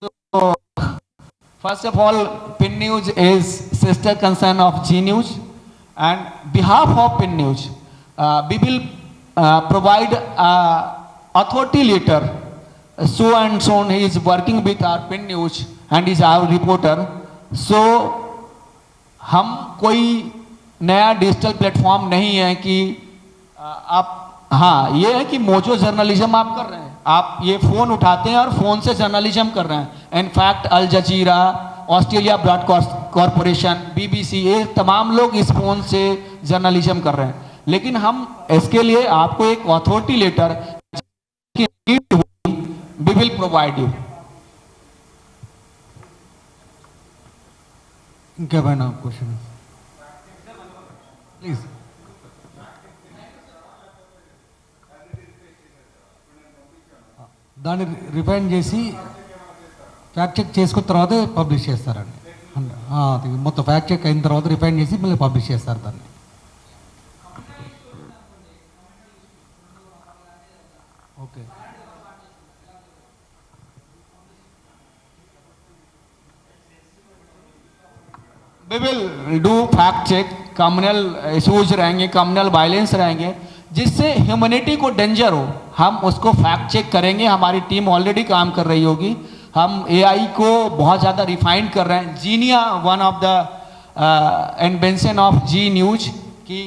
So first of all, PIN news is sister concern of G News, and behalf of PIN news we will provide authority letter. So and so on, he is working with our PIN news and is our reporter. So हम कोई नया digital platform नहीं है कि आप, हाँ ये है कि मोजो जर्नलिज्म आप कर रहे हैं, आप ये फ़ोन उठाते हैं और फ़ोन से जर्नलिज्म कर रहे हैं. इनफैक्ट अल जजीरा, ऑस्ट्रेलिया ब्रॉडकास्ट कॉरपोरेशन, BBC, ये तमाम लोग इस फ़ोन से जर्नलिज्म कर रहे हैं. लेकिन हम इसके लिए आपको एक authority letter we will provide you. ఇంకేమైనా క్వశ్చన్ ప్లీజ్? దాన్ని రిఫైన్ చేసి ఫ్యాక్ట్ చెక్ చేసుకున్న తర్వాత పబ్లిష్ చేస్తారండి. అది మొత్తం ఫ్యాక్ట్ చెక్ అయిన తర్వాత రిఫైన్ చేసి మళ్ళీ పబ్లిష్ చేస్తారు దాన్ని. We will do fact check, communal issues रहेंगे, कम्युनल वायलेंस रहेंगे, जिससे ह्यूमैनिटी को डेंजर हो, हम उसको फैक्ट चेक करेंगे। हमारी टीम ऑलरेडी काम कर रही होगी। हम एआई को बहुत ज़्यादा रिफाइंड कर रहे हैं। जीनिया one of the invention of Zee News कि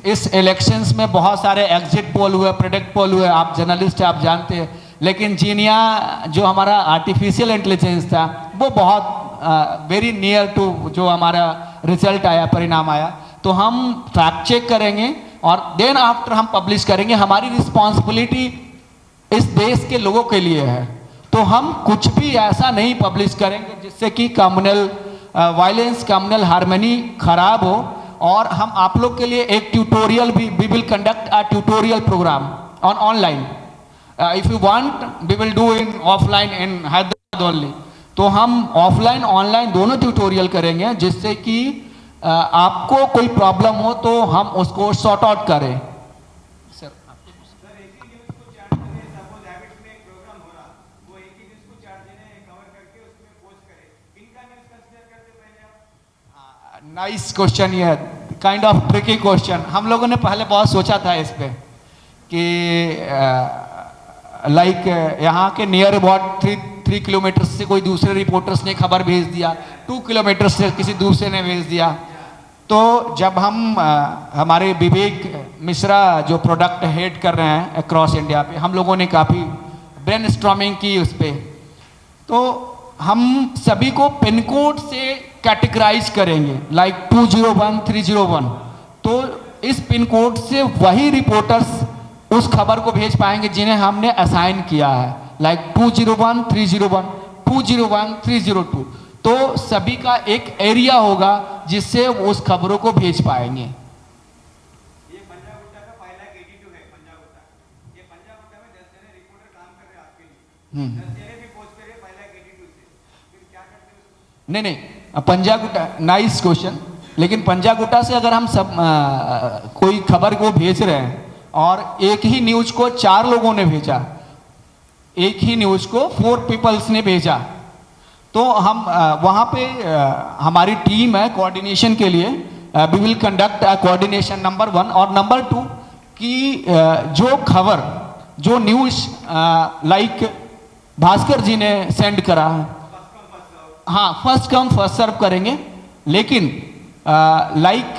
इस इलेक्शंस में बहुत सारे एग्जिट पोल हुए, प्रेडिक्ट पोल हुए, आप जर्नलिस्ट हैं, आप जानते हैं, लेकिन जीनिया जो हमारा आर्टिफिशियल इंटेलिजेंस था वो बहुत वेरी नियर टू जो हमारा रिजल्ट आया, परिणाम आया। तो हम फैक्ट चेक करेंगे और देन आफ्टर हम पब्लिश करेंगे। हमारी रिस्पॉन्सिबिलिटी इस देश के लोगों के लिए है, तो हम कुछ भी ऐसा नहीं पब्लिश करेंगे जिससे कि कम्युनल वायलेंस, कम्युनल हार्मनी खराब हो। और हम आप लोग के लिए एक ट्यूटोरियल भी, we will conduct a tutorial program on online. If you want we will do in offline in Hyderabad only. तो हम ऑफलाइन ऑनलाइन दोनों ट्यूटोरियल करेंगे, जिससे कि आपको कोई प्रॉब्लम हो तो हम उसको सॉर्ट आउट करें। सर नाइस क्वेश्चन, ये काइंड ऑफ ट्रिकी क्वेश्चन। हम लोगों ने पहले बहुत सोचा था इस पे कि लाइक यहाँ के नियर अबाउट 3 किलोमीटर से कोई दूसरे रिपोर्टर्स ने खबर भेज दिया, 2 किलोमीटर से किसी दूसरे ने भेज दिया। तो जब हम हमारे विवेक मिश्रा जो प्रोडक्ट हेड कर रहे हैं अक्रॉस इंडिया पे, हम लोगों ने काफ़ी ब्रेनस्टॉर्मिंग की उस पर। तो हम सभी को पिन कोड से कैटेगराइज करेंगे, लाइक 201, 301। तो इस पिन कोड से वही रिपोर्टर्स उस खबर को भेज पाएंगे जिन्हें हमने असाइन किया है, लाइक 201, 301, 201, 302। तो सभी का एक एरिया होगा जिससे वो उस खबरों को भेज पाएंगे। ये पंजागुट्टा का 582 है। पंजागुट्टा, ये पंजागुट्टा में 10 जने रिपोर्टर काम कर रहे हैं आपके लिए। 10 जने भी पोस्ट कर रहे हैं 582 से, फिर क्या करते हैं उसको? नहीं, पंजागुट्टा नाइस क्वेश्चन। लेकिन पंजागुट्टा से अगर हम सब कोई खबर को भेज रहे हैं और एक ही न्यूज को 4 लोगों ने भेजा, एक ही न्यूज को 4 पीपल्स ने भेजा, तो हम वहाँ पे हमारी टीम है कोऑर्डिनेशन के लिए। We will conduct coordination number 1 और नंबर 2 कि जो खबर, जो न्यूज लाइक भास्कर जी ने सेंड करा है, हाँ फर्स्ट कम फर्स्ट सर्व करेंगे। लेकिन लाइक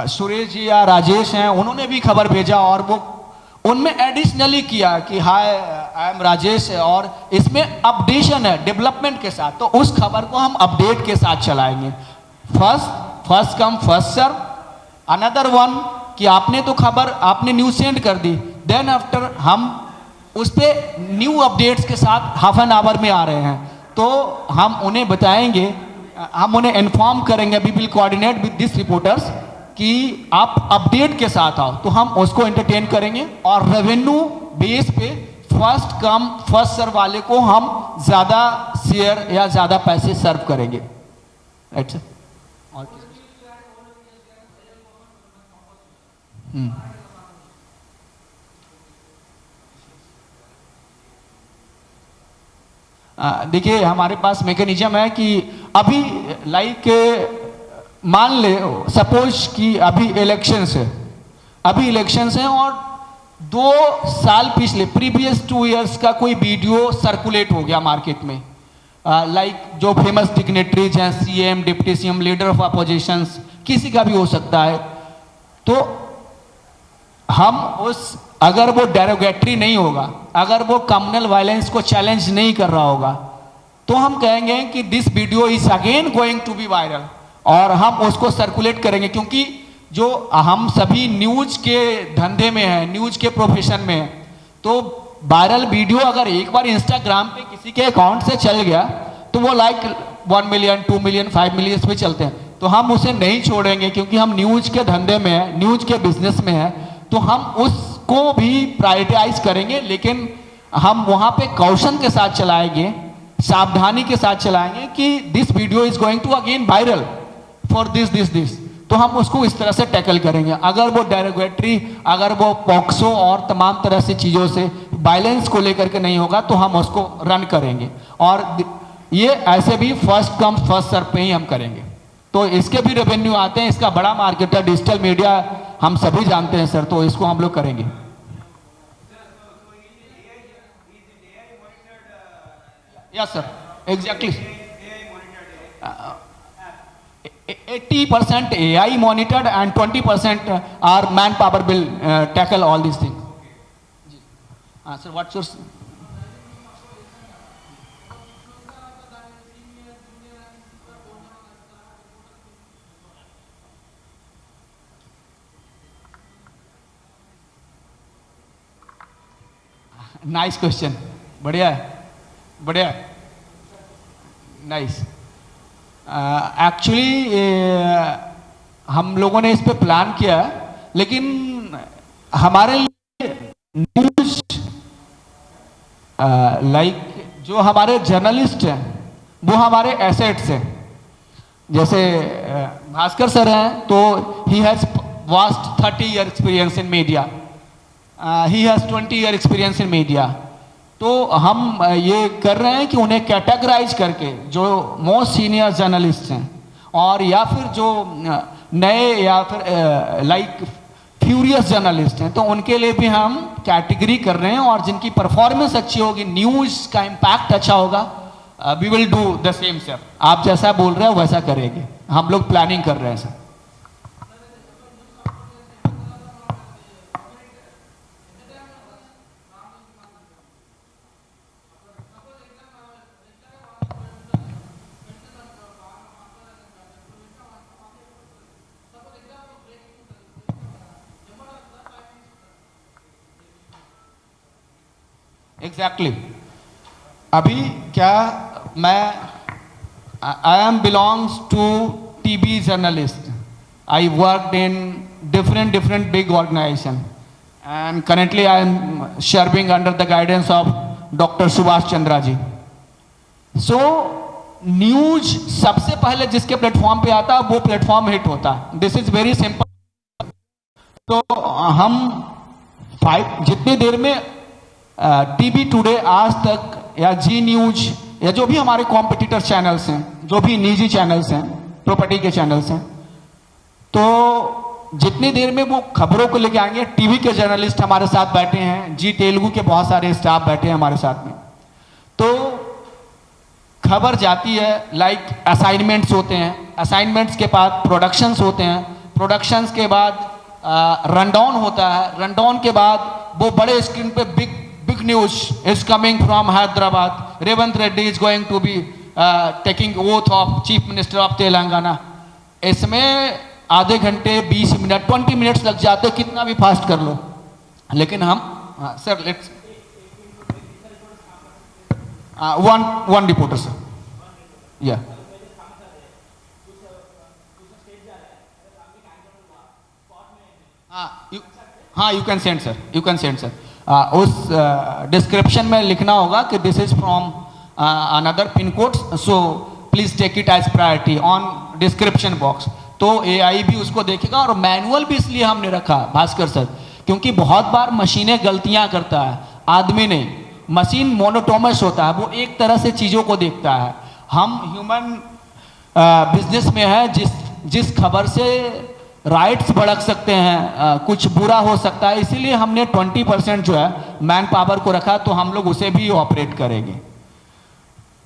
सुरेश जी या राजेश हैं, उन्होंने भी खबर भेजा और वो उनमें एडिशनली किया कि हाय आई एम राजेश, और इसमें अपडेशन है डेवलपमेंट के साथ, तो उस खबर को हम अपडेट के साथ चलाएंगे। First come first serve. Another one कि आपने तो खबर, आपने न्यूज सेंड कर दी, देन आफ्टर हम उस पर न्यू अपडेट्स के साथ हाफ एन आवर में आ रहे हैं, तो हम उन्हें बताएंगे, हम उन्हें इन्फॉर्म करेंगे, we will coordinate with this reporters कि आप अपडेट के साथ आओ, तो हम उसको एंटरटेन करेंगे। और रेवेन्यू बेस पे फर्स्ट कम फर्स्ट सर्व वाले को हम ज़्यादा शेयर या ज़्यादा पैसे सर्व करेंगे। Right sir. देखिए हमारे पास मैकेनिज्म है कि अभी लाइक मान ले सपोज कि अभी इलेक्शंस है और 2 साल पिछले प्रीवियस 2 इयर्स का कोई वीडियो सर्कुलेट हो गया मार्केट में, लाइक जो फेमस डिग्नेटरीज हैं, CM, deputy CM, leader of oppositions, किसी का भी हो सकता है। तो हम उस, अगर वो डेरोगेटरी नहीं होगा, अगर वो कम्युनल वायलेंस को चैलेंज नहीं कर रहा होगा, तो हम कहेंगे कि this video is again going to be viral, और हम उसको सर्कुलेट करेंगे। क्योंकि जो हम सभी न्यूज के धंधे में हैं, न्यूज के प्रोफेशन में हैं, तो वायरल वीडियो अगर एक बार इंस्टाग्राम पे किसी के अकाउंट से चल गया तो वो लाइक 1 मिलियन, 2 मिलियन, 5 मिलियन पे चलते हैं। तो हम उसे नहीं छोड़ेंगे, क्योंकि हम न्यूज के धंधे में हैं, न्यूज के बिजनेस में हैं, तो हम उसको भी प्रायोरिटाइज करेंगे। लेकिन हम वहाँ पे कौशन के साथ चलाएंगे, सावधानी के साथ चलाएंगे कि this video is going to again viral for this, तो हम उसको इस तरह से टैकल करेंगे। अगर वो डेरोगेटरी, अगर वो पॉक्सो और तमाम तरह से चीज़ों से वायलेंस को लेकर के नहीं होगा, तो हम उसको रन करेंगे। और ये ऐसे भी फर्स्ट कम फर्स्ट सर्व पे ही हम करेंगे, तो इसके भी रेवेन्यू आते हैं। इसका बड़ा मार्केट है, डिजिटल मीडिया हम सभी जानते हैं सर, तो इसको हम लोग करेंगे। Yes sir, exactly 80% AI monitored and 20% our manpower will tackle all these things. Sir, what's your... Nice question. बढ़िया है, बढ़िया है, नाइस। एक्चुअली हम लोगों ने इस पे प्लान किया, लेकिन हमारे लिए न्यूज लाइक जो हमारे जर्नलिस्ट हैं वो हमारे एसेट्स हैं। जैसे भास्कर सर हैं तो he has vast 30 year experience in media, he has 20 year experience in media. तो हम ये कर रहे हैं कि उन्हें कैटेगराइज करके जो मोस्ट सीनियर जर्नलिस्ट हैं और या फिर जो नए या फिर लाइक फ्यूरियस जर्नलिस्ट हैं, तो उनके लिए भी हम कैटेगरी कर रहे हैं, और जिनकी परफॉर्मेंस अच्छी होगी, न्यूज़ का इम्पैक्ट अच्छा होगा, we will do the same sir. आप जैसा बोल रहे हो वैसा करेंगे, हम लोग प्लानिंग कर रहे हैं सर। एग्जैक्टली अभी क्या मैं I am belongs to TV journalist, I worked in different big organization, and currently I am serving under the guidance of Dr. Subhash Chandra ji. So news सबसे पहले जिसके प्लेटफॉर्म पे आता है वो प्लेटफॉर्म हिट होता है, दिस इज वेरी सिंपल। तो हम जितनी देर में टीवी टुडे, आज तक या जी न्यूज या जो भी हमारे कॉम्पिटिटर चैनल्स हैं, जो भी निजी चैनल्स हैं, प्रॉपर्टी के चैनल्स हैं, तो जितनी देर में वो खबरों को लेके आएंगे, टीवी के जर्नलिस्ट हमारे साथ बैठे हैं, जी तेलुगु के बहुत सारे स्टाफ बैठे हैं हमारे साथ में, तो खबर जाती है, लाइक असाइनमेंट्स होते हैं, असाइनमेंट्स के बाद प्रोडक्शंस होते हैं, प्रोडक्शंस के बाद रनडाउन होता है, रनडाउन के बाद वो बड़े स्क्रीन पे big news is coming from Hyderabad, Revanth Reddy is going to be taking oath of chief minister of Telangana. इसमें आधे घंटे 20 मिनट 20 मिनट्स लग जाते, कितना भी फास्ट कर लो, लेकिन हम sir let's one reporter sir, yeah, you can send sir, you can send sir। उस डिस्क्रिप्शन में लिखना होगा कि this is from another pin code, so please take it as priority on description box. तो AI भी उसको देखेगा, और मैनुअल भी इसलिए हमने रखा भास्कर सर, क्योंकि बहुत बार मशीनें गलतियां करता है, आदमी नहीं, मशीन मोनोटोनस होता है, वो एक तरह से चीज़ों को देखता है। हम ह्यूमन बिजनेस में है, जिस खबर से राइट्स भड़क सकते हैं, कुछ बुरा हो सकता है, इसीलिए हमने 20% जो है मैन पावर को रखा, तो हम लोग उसे भी ऑपरेट करेंगे।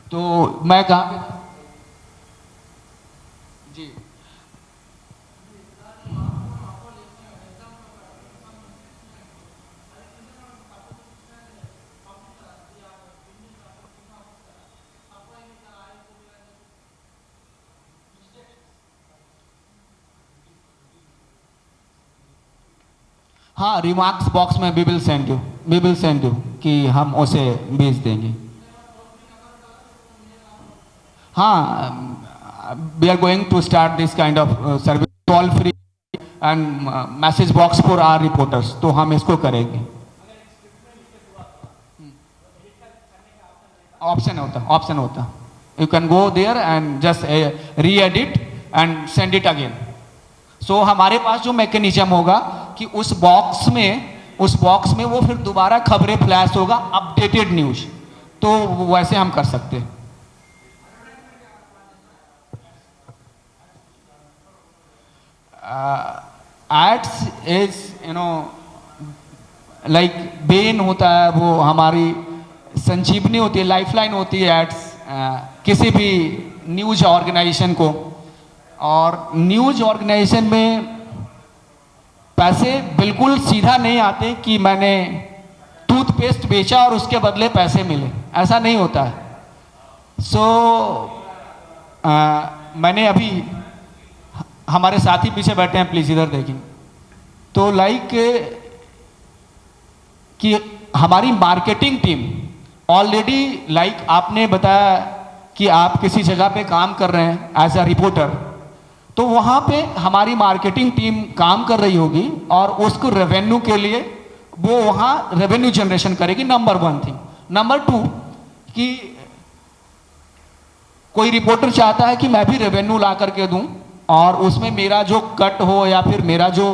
तो मैं कहा जी, हाँ, रिमार्क्स बॉक्स में वी विल सेंड यू कि हम उसे भेज देंगे। हाँ, we are going to start this kind of service, toll free and message box for our reporters, तो हम इसको करेंगे। ऑप्शन होता, you can go there and just re edit and send it again. So हमारे पास जो mechanism होगा कि उस बॉक्स में वो फिर दोबारा खबरें फ्लैश होगा, अपडेटेड न्यूज, तो वैसे हम कर सकते हैं। एड्स इज लाइक बेन होता है, वो हमारी संजीवनी होती है, लाइफलाइन होती है एड्स किसी भी न्यूज ऑर्गेनाइजेशन को। और न्यूज ऑर्गेनाइजेशन में पैसे बिल्कुल सीधा नहीं आते कि मैंने टूथपेस्ट बेचा और उसके बदले पैसे मिले, ऐसा नहीं होता है। मैंने अभी, हमारे साथी पीछे बैठे हैं, प्लीज इधर देखें, तो लाइक कि हमारी मार्केटिंग टीम ऑलरेडी, लाइक आपने बताया कि आप किसी जगह पे काम कर रहे हैं एज अ रिपोर्टर, तो वहाँ पे हमारी मार्केटिंग टीम काम कर रही होगी और उसको रेवेन्यू के लिए वो वहाँ रेवेन्यू जनरेशन करेगी, नंबर 1 थिंग। नंबर 2 कि कोई रिपोर्टर चाहता है कि मैं भी रेवेन्यू ला करके दूं और उसमें मेरा जो कट हो या फिर मेरा जो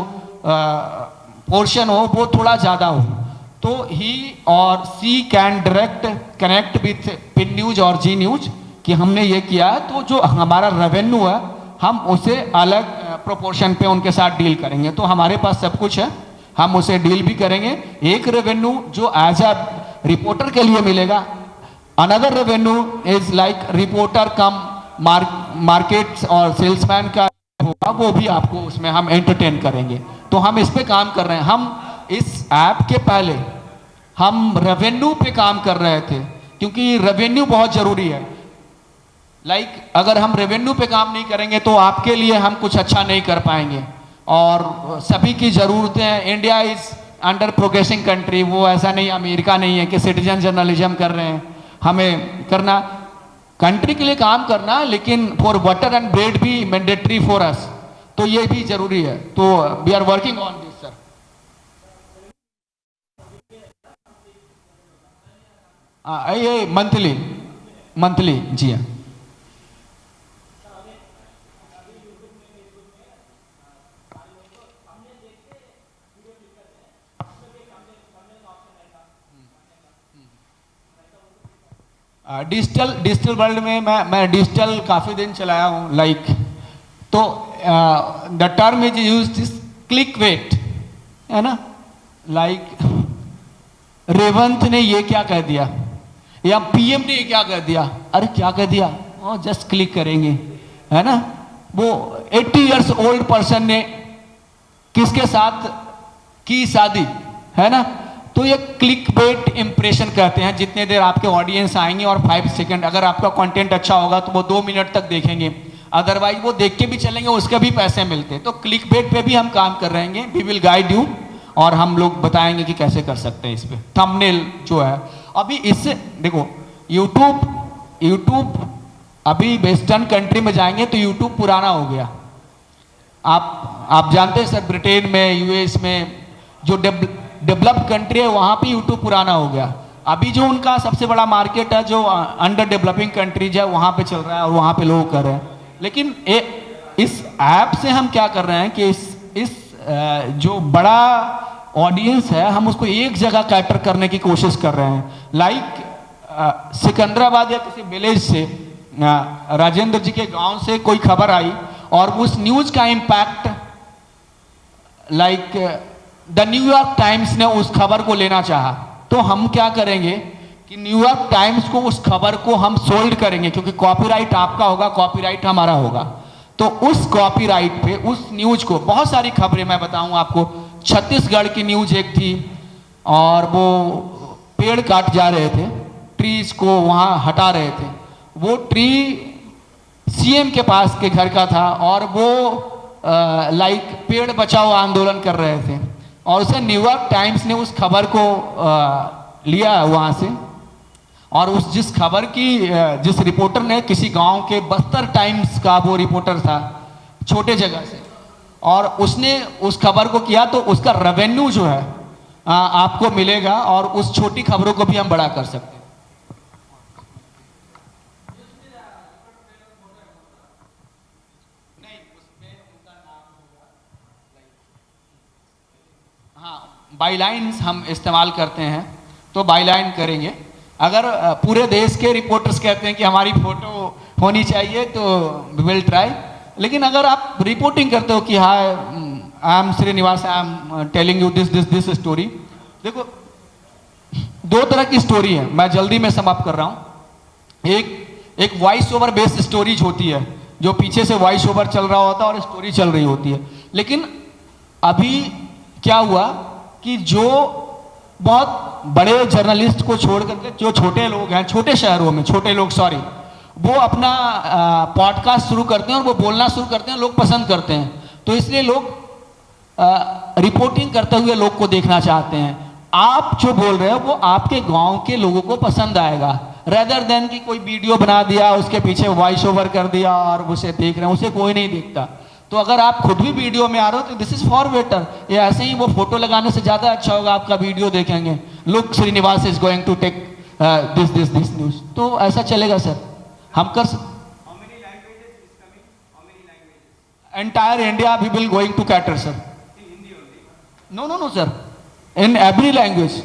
पोर्शन हो वो थोड़ा ज़्यादा हो, तो ही और she can direct connect with pin news और जी न्यूज कि हमने ये किया है, तो जो हमारा रेवेन्यू है हम उसे अलग प्रोपोर्शन पे उनके साथ डील करेंगे। तो हमारे पास सब कुछ है, हम उसे डील भी करेंगे। एक रेवेन्यू जो एज अ रिपोर्टर के लिए मिलेगा, another revenue is like reporter come market और सेल्समैन का होगा, वो भी आपको उसमें हम एंटरटेन करेंगे। तो हम इस पे काम कर रहे हैं। हम इस ऐप के पहले हम रेवेन्यू पे काम कर रहे थे, क्योंकि रेवेन्यू बहुत जरूरी है। लाइक अगर हम रेवेन्यू पे काम नहीं करेंगे तो आपके लिए हम कुछ अच्छा नहीं कर पाएंगे। और सभी की ज़रूरतें हैं। India is under progressing country, वो ऐसा नहीं, अमेरिका नहीं है कि सिटीजन जर्नलिज्म कर रहे हैं। हमें करना, कंट्री के लिए काम करना, लेकिन फॉर वाटर एंड ब्रेड भी मैंडेटरी फॉर अस, तो ये भी जरूरी है। तो we are working on this sir. ये मंथली जी हाँ। डिजिटल वर्ल्ड में मैं डिजिटल काफ़ी दिन चलाया हूँ, लाइक तो the term is use this click bait, है ना, लाइक रेवंत ने ये क्या कह दिया या पीएम ने ये क्या कह दिया, अरे क्या कह दिया, जस्ट क्लिक करेंगे, है ना। वो 80 इयर्स ओल्ड पर्सन ने किसके साथ की शादी, है ना। तो ये क्लिक बेट इंप्रेशन कहते हैं। जितने देर आपके ऑडियंस आएंगे और 5 सेकंड, अगर आपका कंटेंट अच्छा होगा तो वो 2 मिनट तक देखेंगे, अदरवाइज वो देख के भी चलेंगे, उसके भी पैसे मिलते हैं। तो क्लिक बेट पे भी हम काम कर रहे हैं। वी विल गाइड यू और हम लोग बताएंगे कि कैसे कर सकते हैं इस पे। थंबनेल जो है अभी इससे देखो, यूट्यूब अभी वेस्टर्न कंट्री में जाएंगे तो यूट्यूब पुराना हो गया। आप जानते हैं सर, ब्रिटेन में, यूएस में जो डेवलप्ड कंट्री है वहाँ पे यूट्यूब पुराना हो गया। अभी जो उनका सबसे बड़ा मार्केट है जो अंडर डेवलपिंग कंट्रीज है वहाँ पे चल रहा है और वहाँ पे लोग कर रहे हैं। लेकिन इस ऐप से हम क्या कर रहे हैं कि इस जो बड़ा ऑडियंस है हम उसको एक जगह कैटर करने की कोशिश कर रहे हैं। लाइक सिकंदराबाद या किसी विलेज से, राजेंद्र जी के गांव से कोई खबर आई और उस न्यूज का impact, like the New York times ने उस खबर को लेना चाहा, तो हम क्या करेंगे कि न्यूयॉर्क टाइम्स को उस खबर को हम सोल्ड करेंगे, क्योंकि कॉपीराइट आपका होगा, कॉपीराइट हमारा होगा। तो उस कॉपीराइट पे उस न्यूज को, बहुत सारी खबरें मैं बताऊं आपको, छत्तीसगढ़ की न्यूज एक थी और वो पेड़ काट जा रहे थे, ट्रीज को वहाँ हटा रहे थे। वो ट्री सीएम के पास के घर का था और वो लाइक पेड़ बचाओ आंदोलन कर रहे थे और उसे न्यूयॉर्क टाइम्स ने उस खबर को लिया वहाँ से। और उस जिस खबर की जिस रिपोर्टर ने, किसी गांव के बस्तर टाइम्स का वो रिपोर्टर था, छोटे जगह से, और उसने उस खबर को किया, तो उसका रेवेन्यू जो है आपको मिलेगा और उस छोटी खबरों को भी हम बड़ा कर सकते हैं। हाँ, बाईलाइंस हम इस्तेमाल करते हैं, तो बाईलाइन करेंगे। अगर पूरे देश के रिपोर्टर्स कहते हैं कि हमारी फोटो होनी चाहिए तो वी विल ट्राई। लेकिन अगर आप रिपोर्टिंग करते हो कि hi I am Srinivas, I am telling you this story, देखो दो तरह की स्टोरी है, मैं जल्दी में समाप्त कर रहा हूँ। एक वॉइस ओवर बेस्ड स्टोरीज होती है, जो पीछे से वॉइस ओवर चल रहा होता है और स्टोरी चल रही होती है। लेकिन अभी क्या हुआ कि जो बहुत बड़े जर्नलिस्ट को छोड़ करके जो छोटे लोग हैं, छोटे शहरों में छोटे लोग, सॉरी, वो अपना पॉडकास्ट शुरू करते हैं और वो बोलना शुरू करते हैं, लोग पसंद करते हैं। तो इसलिए लोग रिपोर्टिंग करते हुए लोग को देखना चाहते हैं। आप जो बोल रहे हो वो आपके गांव के लोगों को पसंद आएगा, रेदर देन कि कोई वीडियो बना दिया, उसके पीछे वॉइस ओवर कर दिया और उसे देख रहे हैं, उसे कोई नहीं देखता। तो अगर आप खुद भी वीडियो में आ रहे हो तो दिस इज फॉर बेटर। ये ऐसे ही वो फोटो लगाने से ज़्यादा अच्छा होगा, आपका वीडियो देखेंगे, look Srinivas is going to take this news, तो ऐसा चलेगा सर। हम कर entire India we will going to cater sir. No sir, in every language,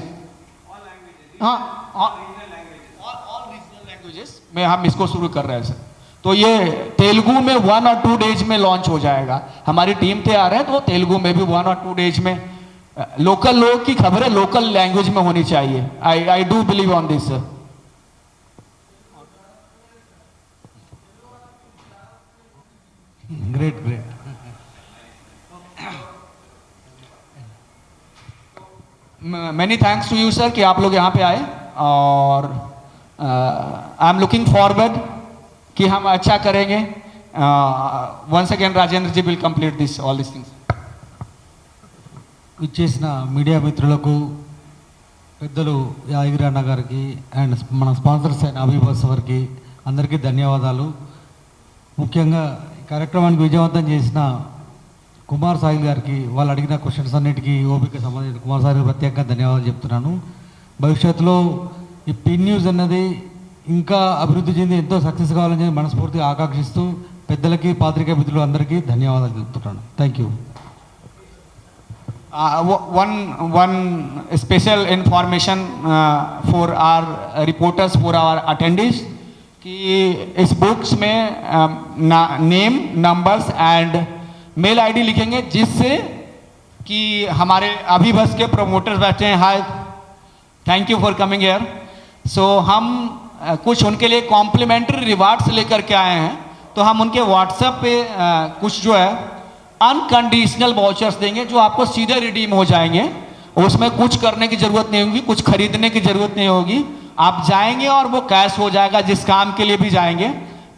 हाँ ऑल रीजनल लैंग्वेजेस में हम इसको शुरू कर रहे हैं सर। तो ये तेलुगु में 1 और 2 डेज में लॉन्च हो जाएगा। हमारी टीम तैयार है, तो तेलुगु में भी 1 और 2 डेज में लोकल लोग की खबरें लोकल लैंग्वेज में होनी चाहिए। I do believe on this sir. Great great. Many thanks to you sir कि आप लोग यहाँ पे आए, और आई एम लुकिंग फॉरवर्ड कि हम अच्छा करेंगे। Once again Rajendra ji will complete this all this things. ఇచ్చేసిన మీడియా మిత్రులకు, పెద్దలు యాదగిరి అన్న గారికి అండ్ మన స్పాన్సర్స్ అయిన అభిబస్ వారికి అందరికీ ధన్యవాదాలు। ముఖ్యంగా ఈ కార్యక్రమానికి విజయవంతం చేసిన కుమార్ సాహిల్ గారికి, వాళ్ళు అడిగిన క్వశ్చన్స్ అన్నిటికీ ఓపిక సంబంధించిన కుమార్ సాహిల్ ప్రత్యేకంగా ధన్యవాదాలు చెప్తున్నాను। భవిష్యత్తులో ఈ పిన్ న్యూస్ అన్నది ఇంకా అభివృద్ధి చెంది ఎంతో సక్సెస్ కావాలని చెప్పి మనస్ఫూర్తిగా ఆకాంక్షిస్తూ పెద్దలకి, పాత్రికేయ మిత్రులు అందరికీ ధన్యవాదాలు చెప్తున్నాను। Thank you. one special information for our reporters, for our attendees, कि इस बुक्स में name, numbers and mail ID लिखेंगे, जिससे कि हमारे अभी बस के प्रोमोटर्स बैठे हैं, hi thank you for coming here. So हम कुछ उनके लिए कॉम्प्लीमेंट्री रिवार्ड्स लेकर के आए हैं, तो हम उनके व्हाट्सएप पे कुछ जो है अनकंडीशनल वाउचर्स देंगे, जो आपको सीधे रिडीम हो जाएंगे। उसमें कुछ करने की ज़रूरत नहीं होगी, कुछ खरीदने की ज़रूरत नहीं होगी, आप जाएंगे और वो कैश हो जाएगा। जिस काम के लिए भी जाएंगे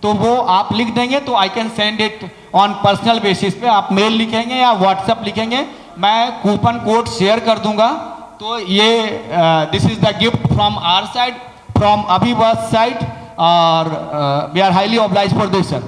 तो वो आप लिख देंगे, तो I can send it on personal basis पे। आप मेल लिखेंगे या व्हाट्सएप लिखेंगे, मैं कूपन कोड शेयर कर दूंगा। तो ये this is the gift from our side, from AbhiBus side, और we are highly oblige for this sir.